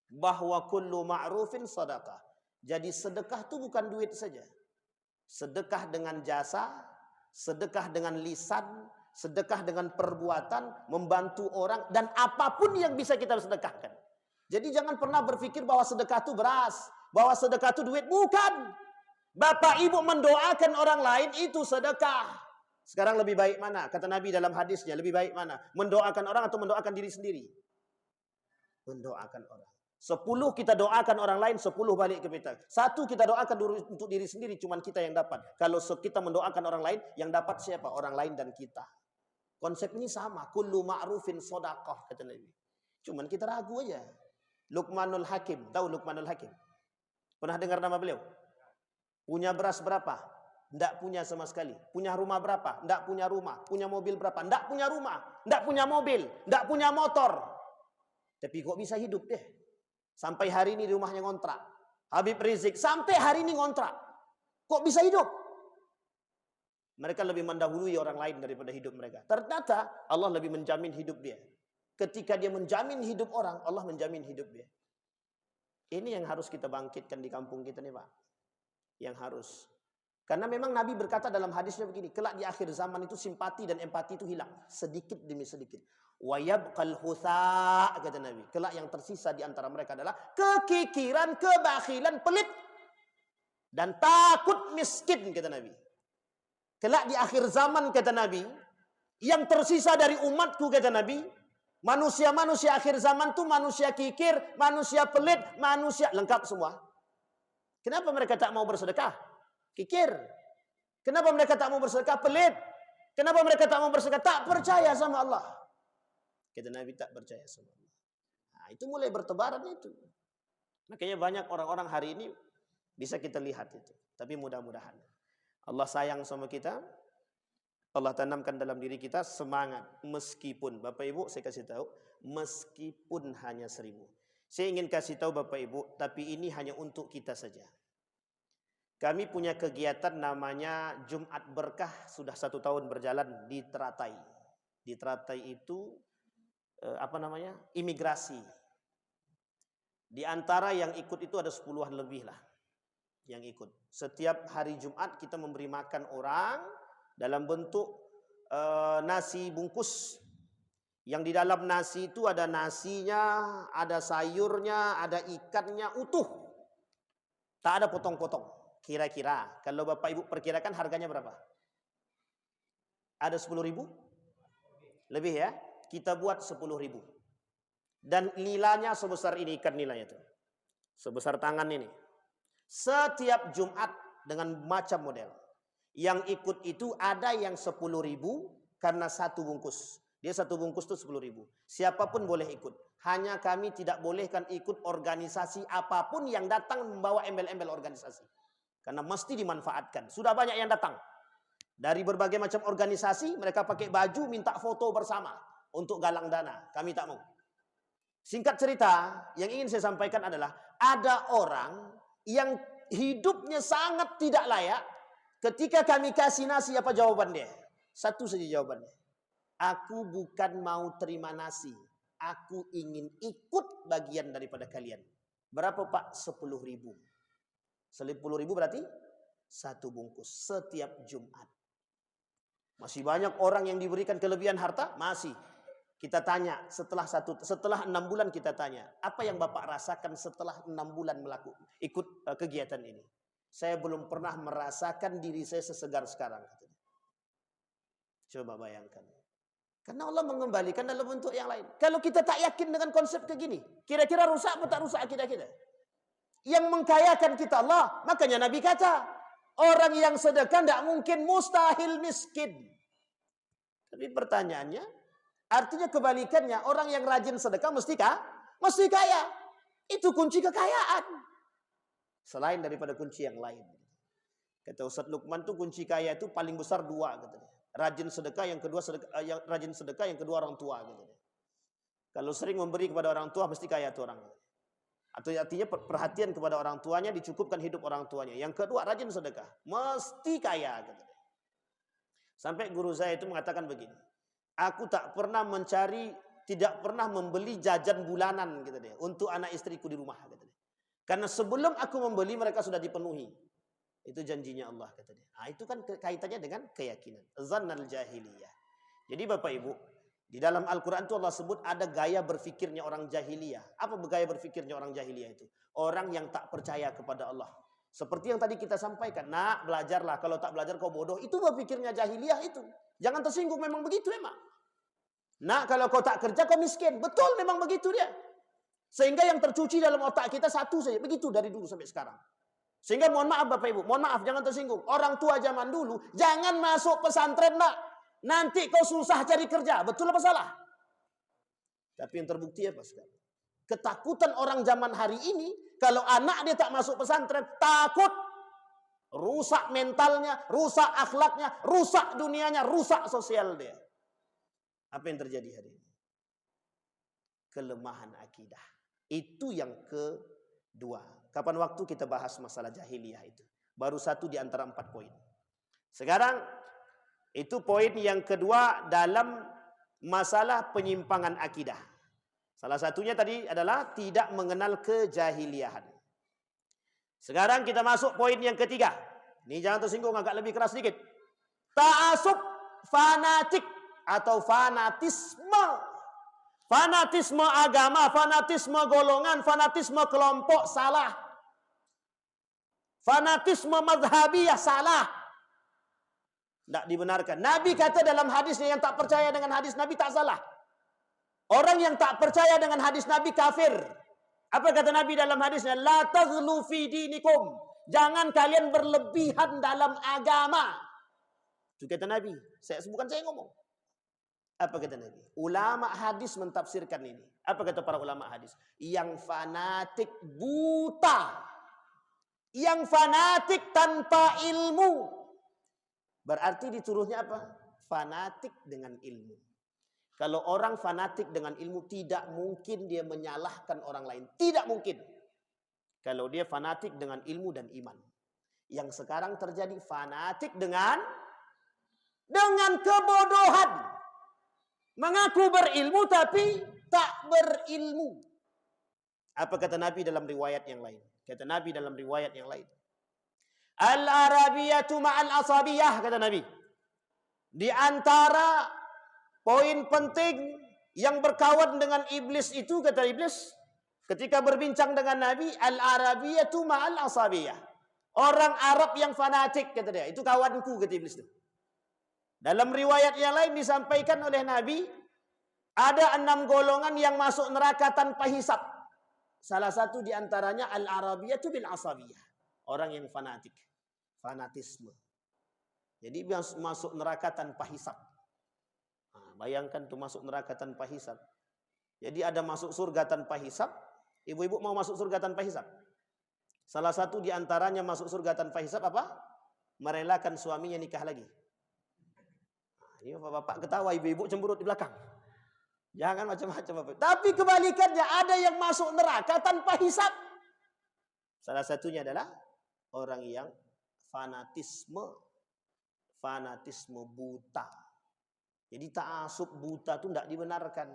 bahwa kullu ma'rufin sadaqah. Jadi sedekah itu bukan duit saja. Sedekah dengan jasa, sedekah dengan lisan, sedekah dengan perbuatan, membantu orang dan apapun yang bisa kita sedekahkan. Jadi jangan pernah berpikir bahwa sedekah itu beras, bahwa sedekah itu duit, bukan. Bapak Ibu mendoakan orang lain itu sedekah. Sekarang lebih baik mana? Kata Nabi dalam hadisnya, lebih baik mana? Mendoakan orang atau mendoakan diri sendiri? Mendoakan orang. 10 kita doakan orang lain, 10 balik ke kita. 1 kita doakan untuk diri sendiri, cuman kita yang dapat. Kalau kita mendoakan orang lain, yang dapat siapa? Orang lain dan kita. Konsep ini sama. Kullu ma'rufin shadaqah, kata Nabi. Cuman kita ragu aja. Luqmanul Hakim. Tahu Luqmanul Hakim? Pernah dengar nama beliau? Punya beras berapa? Tidak punya sama sekali. Punya rumah berapa? Tidak punya rumah. Punya mobil berapa? Tidak punya rumah. Tidak punya mobil. Tidak punya motor. Tapi kok bisa hidup deh? Sampai hari ini di rumahnya ngontrak. Habib Rizik sampai hari ini ngontrak. Kok bisa hidup? Mereka lebih mendahului orang lain daripada hidup mereka. Ternyata Allah lebih menjamin hidup dia. Ketika dia menjamin hidup orang, Allah menjamin hidup dia. Ini yang harus kita bangkitkan di kampung kita nih Pak. Yang harus. Karena memang Nabi berkata dalam hadisnya begini, kelak di akhir zaman itu simpati dan empati itu hilang sedikit demi sedikit. Wa yabqal hutha, kata Nabi. Kelak yang tersisa di antara mereka adalah kekikiran, kebakhilan, pelit dan takut miskin, kata Nabi. Kelak di akhir zaman, kata Nabi, yang tersisa dari umatku, kata Nabi, manusia-manusia akhir zaman itu manusia kikir, manusia pelit, manusia lengkap semua. Kenapa mereka tak mau bersedekah? Kikir. Kenapa mereka tak mau bersedekah? Pelit. Kenapa mereka tak mau bersedekah? Tak percaya sama Allah. Kata Nabi, tak percaya sama Allah. Nah, itu mulai bertebaran itu. Makanya banyak orang-orang hari ini bisa kita lihat itu. Tapi mudah-mudahan Allah sayang sama kita. Allah tanamkan dalam diri kita semangat. Meskipun, Bapak Ibu saya kasih tahu, meskipun hanya 1000. Saya ingin kasih tahu Bapak Ibu, tapi ini hanya untuk kita saja. Kami punya kegiatan namanya Jumat Berkah, sudah 1 tahun berjalan di Teratai. Di Teratai itu imigrasi. Di antara yang ikut itu ada 10-an lebih lah yang ikut. Setiap hari Jumat kita memberi makan orang dalam bentuk nasi bungkus. Yang di dalam nasi itu ada nasinya, ada sayurnya, ada ikannya utuh. Tak ada potong-potong. Kira-kira, kalau Bapak Ibu perkirakan harganya berapa? Ada 10.000? Lebih ya? Kita buat 10.000. Dan nilainya sebesar ini, ikan nilainya itu. Sebesar tangan ini. Setiap Jumat dengan macam model. Yang ikut itu ada yang 10.000 karena 1 bungkus. Dia 1 bungkus itu 10.000. Siapapun boleh ikut. Hanya kami tidak bolehkan ikut organisasi apapun yang datang membawa embel-embel organisasi. Karena mesti dimanfaatkan. Sudah banyak yang datang. Dari berbagai macam organisasi, mereka pakai baju, minta foto bersama. Untuk galang dana. Kami tak mau. Singkat cerita, yang ingin saya sampaikan adalah, ada orang yang hidupnya sangat tidak layak. Ketika kami kasih nasi, apa jawaban dia? Satu saja jawabannya. Aku bukan mau terima nasi. Aku ingin ikut bagian daripada kalian. Berapa Pak? 10.000. 10.000 berarti 1 bungkus setiap Jumat. Masih banyak orang yang diberikan kelebihan harta? Masih. Kita tanya setelah 6 bulan kita tanya, apa yang Bapak rasakan setelah 6 bulan ikut kegiatan ini? Saya belum pernah merasakan diri saya sesegar sekarang. Coba bayangkan. Karena Allah mengembalikan dalam bentuk yang lain. Kalau kita tak yakin dengan konsep kayak gini, kira-kira rusak atau tak rusak akidah kita? Yang mengkayakan kita Allah. Makanya Nabi kata, orang yang sedekah tidak mungkin, mustahil miskin. Tapi pertanyaannya, artinya kebalikannya, orang yang rajin sedekah mesti kaya. Itu kunci kekayaan. Selain daripada kunci yang lain. Kata Ustaz Lukman tuh kunci kaya itu paling besar 2 katanya. Rajin sedekah, yang kedua yang kedua orang tua katanya. Kalau sering memberi kepada orang tua mesti kaya tuh orang. Atau artinya perhatian kepada orang tuanya, dicukupkan hidup orang tuanya. Yang kedua, rajin sedekah. Mesti kaya. Sampai guru saya itu mengatakan begini. Aku tak pernah tidak pernah membeli jajan bulanan untuk anak istriku di rumah. Karena sebelum aku membeli, mereka sudah dipenuhi. Itu janjinya Allah, kata dia. Nah, itu kan kaitannya dengan keyakinan. Zannal jahiliyah. Jadi Bapak Ibu, di dalam Al-Quran itu Allah sebut ada gaya berfikirnya orang jahiliyah. Apa gaya berfikirnya orang jahiliyah itu? Orang yang tak percaya kepada Allah. Seperti yang tadi kita sampaikan. Nak, belajarlah. Kalau tak belajar kau bodoh. Itu berfikirnya jahiliyah itu. Jangan tersinggung, memang begitu memang. Nak, kalau kau tak kerja kau miskin. Betul, memang begitu dia. Sehingga yang tercuci dalam otak kita satu saja. Begitu dari dulu sampai sekarang. Sehingga mohon maaf Bapak Ibu. Mohon maaf, jangan tersinggung. Orang tua zaman dulu, jangan masuk pesantren nak. Nanti kau susah cari kerja. Betul apa salah? Tapi yang terbukti apa sekarang? Ketakutan orang zaman hari ini, kalau anak dia tak masuk pesantren, takut. Rusak mentalnya, rusak akhlaknya, rusak dunianya, rusak sosial dia. Apa yang terjadi hari ini? Kelemahan akidah. Itu yang kedua. Kapan waktu kita bahas masalah jahiliyah itu? Baru 1 di antara 4 poin. Sekarang, itu poin yang kedua dalam masalah penyimpangan akidah. Salah satunya tadi adalah tidak mengenal kejahiliahan. Sekarang kita masuk poin yang ketiga. Ini jangan tersinggung, agak lebih keras sedikit. Ta'asub fanatik atau fanatisme. Fanatisme agama, fanatisme golongan, fanatisme kelompok salah. Fanatisme mazhabiyah salah. Tidak dibenarkan. Nabi kata dalam hadisnya, yang tak percaya dengan hadis Nabi tak salah. Orang yang tak percaya dengan hadis Nabi kafir. Apa kata Nabi dalam hadisnya? La taghlu fi dinikum. Jangan kalian berlebihan dalam agama. Itu kata Nabi. Bukan saya ngomong. Apa kata Nabi? Ulama hadis mentafsirkan ini. Apa kata para ulama hadis? Yang fanatik buta. Yang fanatik tanpa ilmu. Berarti dituruhnya apa? Fanatik dengan ilmu. Kalau orang fanatik dengan ilmu, tidak mungkin dia menyalahkan orang lain. Tidak mungkin. Kalau dia fanatik dengan ilmu dan iman. Yang sekarang terjadi fanatik dengan kebodohan. Mengaku berilmu tapi tak berilmu. Apa kata Nabi dalam riwayat yang lain? Kata Nabi dalam riwayat yang lain. Al-Arabiyatu ma'al asabiyah, kata Nabi. Di antara poin penting yang berkawan dengan iblis itu, kata iblis, ketika berbincang dengan Nabi, Al-Arabiyatu ma'al asabiyah. Orang Arab yang fanatik, kata dia. Itu kawanku, kata iblis itu. Dalam riwayat yang lain disampaikan oleh Nabi, ada 6 golongan yang masuk neraka tanpa hisab. Salah satu di antaranya Al-Arabiyatu bil asabiyah. Orang yang fanatik. Fanatisme. Jadi masuk neraka tanpa hisab. Nah, bayangkan tuh masuk neraka tanpa hisab. Jadi ada masuk surga tanpa hisab. Ibu-ibu mau masuk surga tanpa hisab? Salah satu di antaranya masuk surga tanpa hisab apa? Merelakan suaminya nikah lagi. Nah, ini bapak ketawa, ibu-ibu cemberut di belakang. Jangan macam-macam bapak. Tapi kebalikannya, ada yang masuk neraka tanpa hisab. Salah satunya adalah orang yang fanatisme buta. Jadi ta'asub buta itu tidak dibenarkan.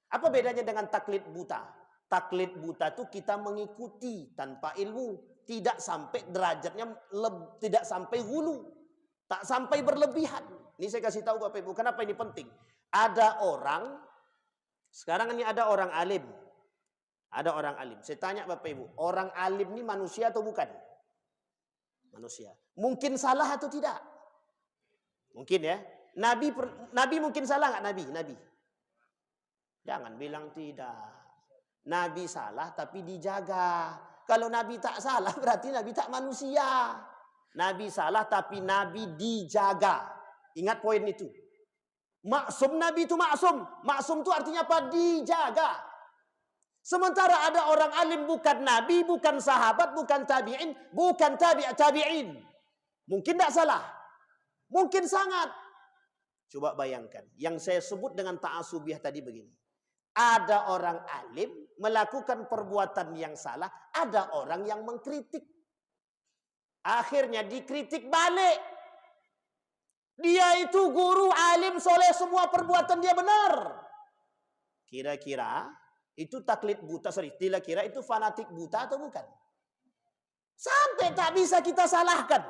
Apa bedanya dengan taklid buta? Taklid buta itu kita mengikuti tanpa ilmu, tidak sampai derajatnya, tidak sampai hulu, tak sampai berlebihan. Ini saya kasih tahu Bapak Ibu, kenapa ini penting? Ada orang, sekarang ini ada orang alim. Ada orang alim. Saya tanya Bapak Ibu, orang alim ini manusia atau bukan? Manusia. Mungkin salah atau tidak? Mungkin ya. Nabi mungkin salah nggak Nabi? Jangan bilang tidak. Nabi salah tapi dijaga. Kalau Nabi tak salah berarti Nabi tak manusia. Nabi salah tapi Nabi dijaga. Ingat poin itu. Maksum, Nabi itu maksum. Maksum itu artinya apa? Dijaga. Sementara ada orang alim bukan nabi, bukan sahabat, bukan tabi'in, bukan tabi'in. Mungkin tidak salah. Mungkin sangat. Coba bayangkan. Yang saya sebut dengan ta'asubiah tadi begini. Ada orang alim melakukan perbuatan yang salah. Ada orang yang mengkritik. Akhirnya dikritik balik. Dia itu guru, alim, soleh, semua perbuatan dia benar. Kira-kira itu taklid buta, kira-kira itu fanatik buta atau bukan? Sampai tak bisa kita salahkan.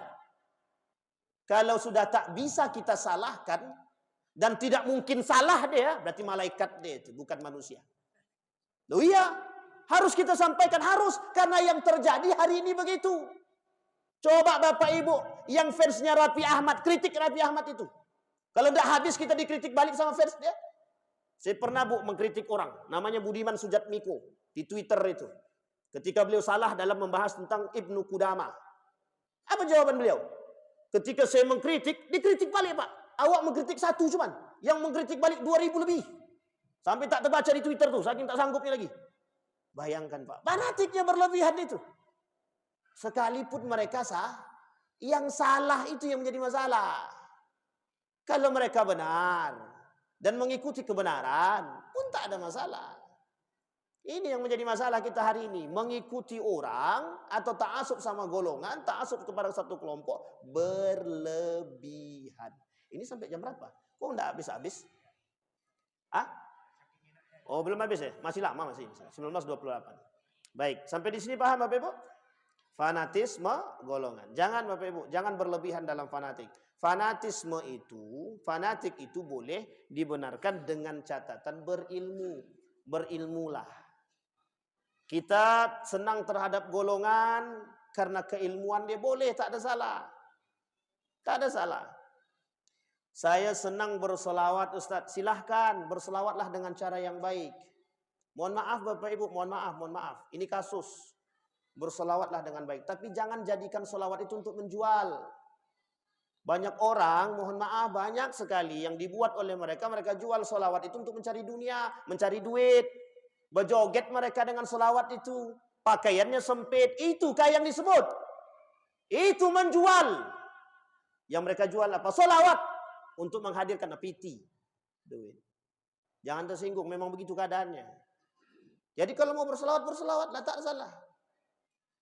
Kalau sudah tak bisa kita salahkan, dan tidak mungkin salah dia, berarti malaikat dia itu, bukan manusia. Loh iya, harus kita sampaikan, harus. Karena yang terjadi hari ini begitu. Coba Bapak Ibu, yang fansnya Raffi Ahmad, kritik Raffi Ahmad itu. Kalau tidak habis kita dikritik balik sama fans dia. Saya pernah mengkritik orang, namanya Budiman Sujatmiko, di Twitter itu. Ketika beliau salah dalam membahas tentang Ibnu Qudamah. Apa jawaban beliau? Ketika saya mengkritik, dikritik balik Pak. Awak mengkritik satu cuman, yang mengkritik balik 2000 lebih. Sampai tak terbaca di Twitter tuh, saking tak sanggupnya lagi. Bayangkan Pak, fanatiknya berlebihan itu. Sekalipun mereka yang salah itu yang menjadi masalah. Kalau mereka benar dan mengikuti kebenaran pun tak ada masalah. Ini yang menjadi masalah kita hari ini. Mengikuti orang atau ta'asub sama golongan, ta'asub kepada satu kelompok berlebihan. Ini sampai jam berapa? Kok enggak habis-habis? Oh belum habis ya? Masih lama masih. 19.28. Baik, sampai di sini paham Bapak Ibu? Fanatisme golongan. Jangan Bapak Ibu, jangan berlebihan dalam fanatik. Fanatik itu boleh dibenarkan dengan catatan berilmu. Berilmulah. Kita senang terhadap golongan karena keilmuan dia boleh, tak ada salah. Tak ada salah. Saya senang bersolawat Ustaz, silahkan bersolawatlah dengan cara yang baik. Mohon maaf Bapak Ibu, mohon maaf. Ini kasus. Bersolawatlah dengan baik. Tapi jangan jadikan solawat itu untuk menjual. Banyak orang, mohon maaf, banyak sekali yang dibuat oleh mereka. Mereka jual solawat itu untuk mencari dunia, mencari duit. Berjoget mereka dengan solawat itu. Pakaiannya sempit. Itukah yang disebut? Itu menjual. Yang mereka jual apa? Solawat. Untuk menghadirkan piti. Duit. Jangan tersinggung, memang begitu keadaannya. Jadi kalau mau bersolawatlah, tak salah.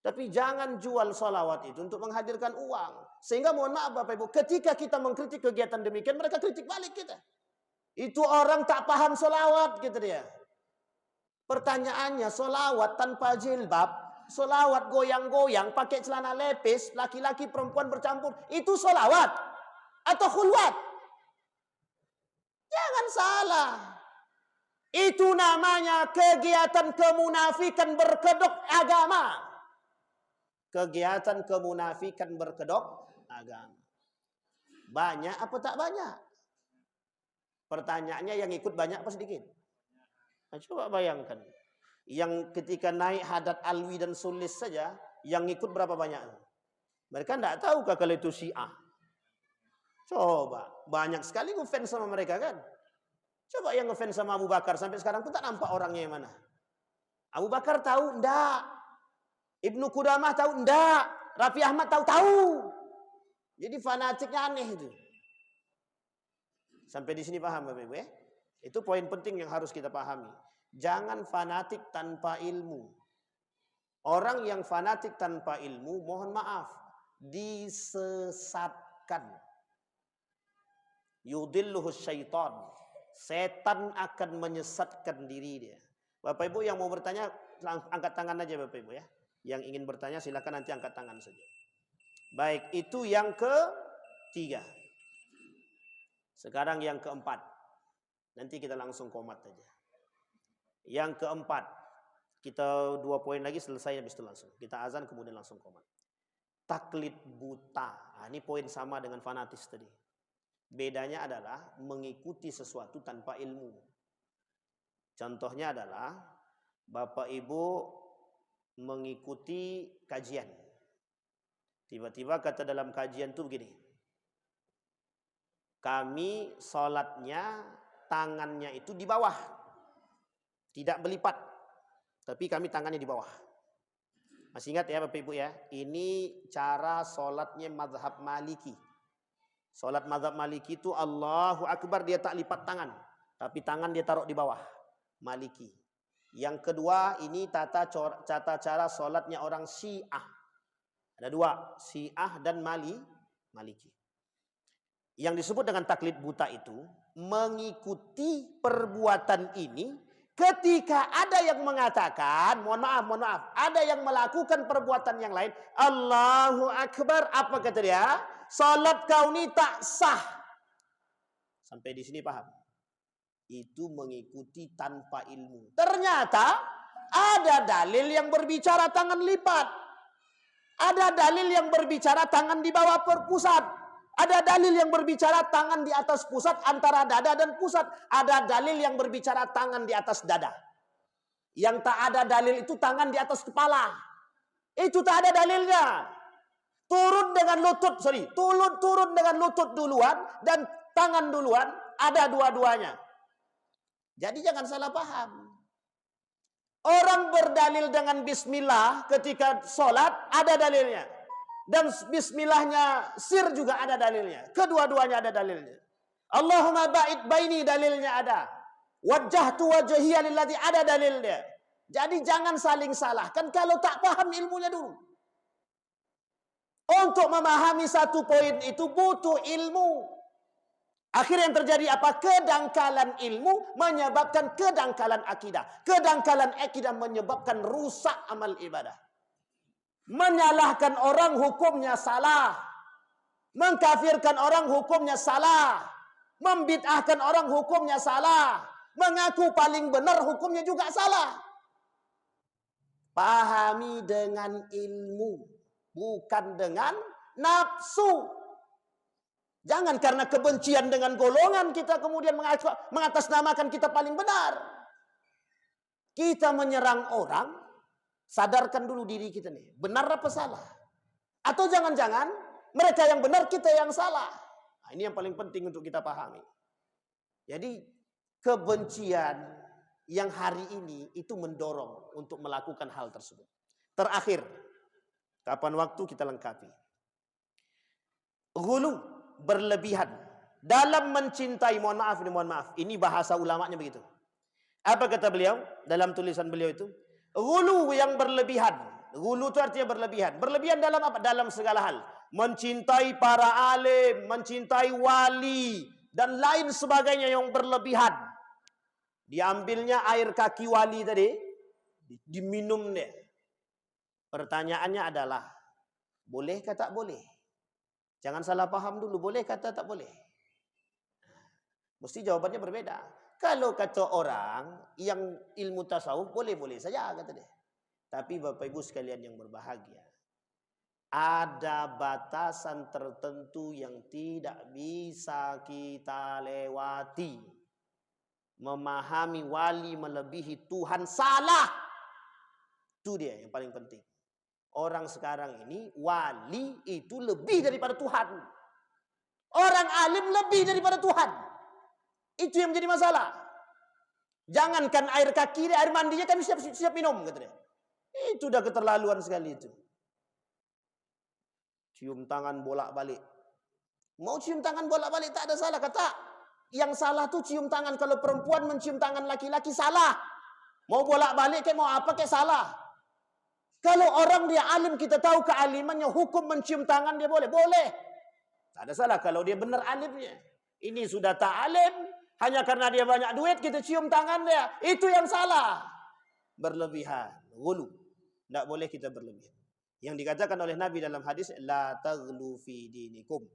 Tapi jangan jual solawat itu untuk menghadirkan uang. Sehingga mohon maaf Bapak Ibu, ketika kita mengkritik kegiatan demikian, mereka kritik balik kita. Itu orang tak paham solawat gitu dia. Pertanyaannya, solawat tanpa jilbab, solawat goyang-goyang, pakai celana lepis, laki-laki perempuan bercampur, itu solawat atau khulwat? Jangan salah. Itu namanya kegiatan kemunafikan berkedok agama. Kegiatan kemunafikan berkedok agama. Banyak apa tak banyak? Pertanyaannya yang ikut banyak apa sedikit? Nah, coba bayangkan. Yang ketika naik hadat alwi dan sulis saja, yang ikut berapa banyak? Mereka tidak tahu kalau itu Syiah. Coba, banyak sekali ngefans sama mereka kan? Coba yang ngefans sama Abu Bakar sampai sekarang pun tak nampak orangnya yang mana. Abu Bakar tahu? Enggak. Ibnu Qudamah tahu? Enggak. Raffi Ahmad tahu? Jadi fanatiknya aneh itu. Sampai di sini paham Bapak Ibu ya? Itu poin penting yang harus kita pahami. Jangan fanatik tanpa ilmu. Orang yang fanatik tanpa ilmu, mohon maaf, disesatkan. Yudilluhu syaitan. Setan akan menyesatkan diri dia. Bapak Ibu yang mau bertanya, angkat tangan aja Bapak Ibu ya. Yang ingin bertanya silakan nanti angkat tangan saja. Baik, itu yang ketiga. Sekarang yang keempat. Nanti kita langsung komat aja. Yang keempat. Kita 2 poin lagi selesai habis itu langsung. Kita azan kemudian langsung komat. Taklid buta. Nah, ini poin sama dengan fanatis tadi. Bedanya adalah mengikuti sesuatu tanpa ilmu. Contohnya adalah Bapak Ibu mengikuti kajian. Tiba-tiba kata dalam kajian itu begini. Kami sholatnya tangannya itu di bawah. Tidak berlipat. Tapi kami tangannya di bawah. Masih ingat ya Bapak Ibu ya. Ini cara sholatnya mazhab Maliki. Sholat mazhab Maliki itu Allahu Akbar dia tak lipat tangan. Tapi tangan dia taruh di bawah. Maliki. Yang kedua ini tata cara sholatnya orang Syiah. Ada 2, Syiah dan Maliki. Yang disebut dengan taklid buta itu mengikuti perbuatan ini ketika ada yang mengatakan, mohon maaf, ada yang melakukan perbuatan yang lain, Allahu Akbar, apa kata dia? Sholat kau ini tak sah. Sampai di sini paham? Itu mengikuti tanpa ilmu. Ternyata ada dalil yang berbicara tangan lipat. Ada dalil yang berbicara tangan di bawah pusat. Ada dalil yang berbicara tangan di atas pusat antara dada dan pusat. Ada dalil yang berbicara tangan di atas dada. Yang tak ada dalil itu tangan di atas kepala. Itu tak ada dalilnya. Turun dengan lutut duluan dan tangan duluan, ada dua-duanya. Jadi jangan salah paham. Orang berdalil dengan bismillah ketika sholat ada dalilnya. Dan bismillahnya sir juga ada dalilnya. Kedua-duanya ada dalilnya. Allahumma ba'id baini dalilnya ada. Wajjahtu wajhiya lilladzi ada dalilnya. Jadi jangan saling salahkan kalau tak paham ilmunya dulu. Untuk memahami satu poin itu butuh ilmu. Akhirnya yang terjadi apa? Kedangkalan ilmu menyebabkan kedangkalan akidah. Kedangkalan akidah menyebabkan rusak amal ibadah. Menyalahkan orang hukumnya salah. Mengkafirkan orang hukumnya salah. Membid'ahkan orang hukumnya salah. Mengaku paling benar hukumnya juga salah. Pahami dengan ilmu, bukan dengan nafsu. Jangan karena kebencian dengan golongan kita kemudian mengatasnamakan kita paling benar. Kita menyerang orang, sadarkan dulu diri kita nih, benar apa salah? Atau jangan-jangan mereka yang benar, kita yang salah. Nah, ini yang paling penting untuk kita pahami. Jadi kebencian yang hari ini itu mendorong untuk melakukan hal tersebut. Terakhir, kapan waktu kita lengkapi. Ghulu, berlebihan dalam mencintai, mohon maaf, ini bahasa ulamanya begitu. Apa kata beliau dalam tulisan beliau itu? Ghulu yang berlebihan. Ghulu itu artinya berlebihan. Berlebihan dalam apa? Dalam segala hal. Mencintai para alim, mencintai wali, dan lain sebagainya yang berlebihan. Diambilnya air kaki wali tadi, diminum deh. Pertanyaannya adalah, boleh kata tak boleh? Jangan salah paham dulu, boleh kata tak boleh? Mesti jawabannya berbeda. Kalau kata orang yang ilmu tasawuf, boleh-boleh saja kata dia. Tapi Bapak Ibu sekalian yang berbahagia, ada batasan tertentu yang tidak bisa kita lewati. Memahami wali melebihi Tuhan salah. Itu dia yang paling penting. Orang sekarang ini wali itu lebih daripada Tuhan. Orang alim lebih daripada Tuhan. Itu yang menjadi masalah. Jangankan air kaki dia, air mandinya kan siap minum kata dia. Itu udah keterlaluan sekali itu. Cium tangan bolak-balik. Mau cium tangan bolak-balik tak ada salah, kata. Yang salah tuh cium tangan. Kalau perempuan mencium tangan laki-laki salah. Mau bolak-balik kayak mau apa kayak salah. Kalau orang dia alim, kita tahu kealimannya, hukum mencium tangan dia boleh. Boleh. Tak ada salah kalau dia benar alimnya. Ini sudah tak alim. Hanya karena dia banyak duit, kita cium tangan dia. Itu yang salah. Berlebihan. Ghulu. Tak boleh kita berlebihan. Yang dikatakan oleh Nabi dalam hadis, La taghlu fi dinikum.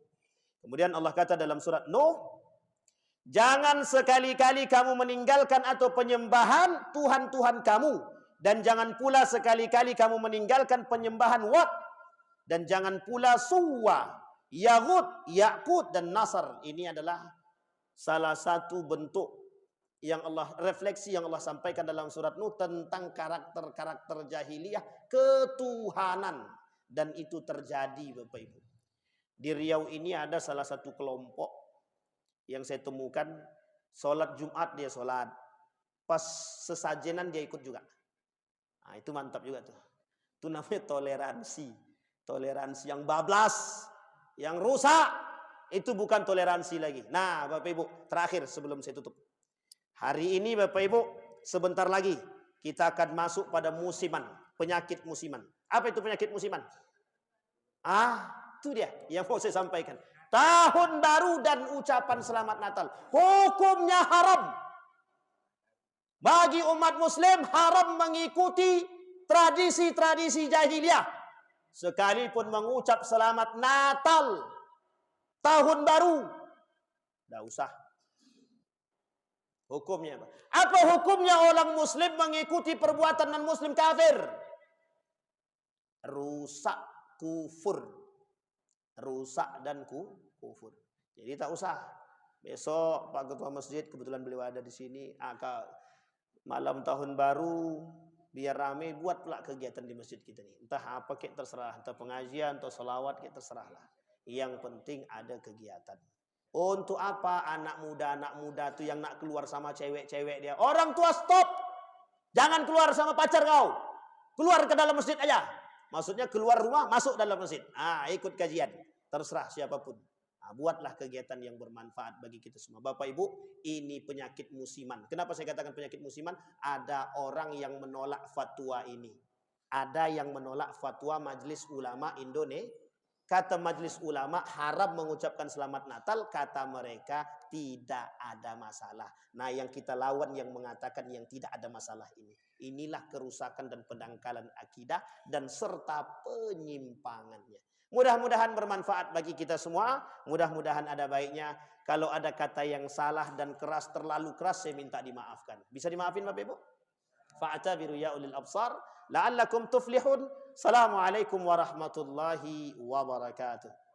Kemudian Allah kata dalam surat Nuh, jangan sekali-kali kamu meninggalkan atau penyembahan Tuhan-Tuhan kamu. Dan jangan pula sekali-kali kamu meninggalkan penyembahan Wat. Dan jangan pula Suwa, Yaghut, Ya'qut, dan Nasr. Ini adalah salah satu bentuk yang Allah, refleksi yang Allah sampaikan dalam surat Nuh tentang karakter-karakter jahiliyah ketuhanan. Dan itu terjadi Bapak Ibu. Di Riau ini ada salah satu kelompok yang saya temukan, sholat Jumat dia sholat, pas sesajenan dia ikut juga. Nah, itu mantap juga tuh. Itu namanya toleransi. Toleransi yang bablas, yang rusak, itu bukan toleransi lagi. Nah, Bapak Ibu, terakhir sebelum saya tutup. Hari ini Bapak Ibu, sebentar lagi kita akan masuk pada musiman, penyakit musiman. Apa itu penyakit musiman? Itu dia yang mau saya sampaikan. Tahun baru dan ucapan selamat Natal. Hukumnya haram. Bagi umat muslim haram mengikuti tradisi-tradisi jahiliyah. Sekalipun mengucap selamat Natal, tahun baru, tidak usah. Hukumnya apa? Apa hukumnya orang muslim mengikuti perbuatan non-muslim kafir? Rusak, kufur. Rusak dan kufur. Jadi tak usah. Besok Pak Ketua Masjid, kebetulan beliau ada di sini, malam tahun baru, biar rame, buat pula kegiatan di masjid kita nih. Entah apa kayak terserah, entah pengajian, atau selawat kayak terserah lah. Yang penting ada kegiatan. Untuk apa anak muda tuh yang nak keluar sama cewek-cewek dia? Orang tua stop. Jangan keluar sama pacar kau. Keluar ke dalam masjid aja. Maksudnya keluar rumah, masuk dalam masjid. Ikut kajian. Terserah siapapun. Buatlah kegiatan yang bermanfaat bagi kita semua. Bapak Ibu, ini penyakit musiman. Kenapa saya katakan penyakit musiman? Ada orang yang menolak fatwa ini. Ada yang menolak fatwa Majelis Ulama Indonesia. Kata majelis ulama haram mengucapkan selamat Natal, kata mereka tidak ada masalah. Nah, yang kita lawan yang mengatakan yang tidak ada masalah ini. Inilah kerusakan dan pendangkalan akidah dan serta penyimpangannya. Mudah-mudahan bermanfaat bagi kita semua. Mudah-mudahan ada baiknya. Kalau ada kata yang salah dan keras, terlalu keras, saya minta dimaafkan. Bisa dimaafin Bapak Ibu? Fa'tabiru ya ulil absar la'allakum tuflihun. Assalamualaikum warahmatullahi wabarakatuh.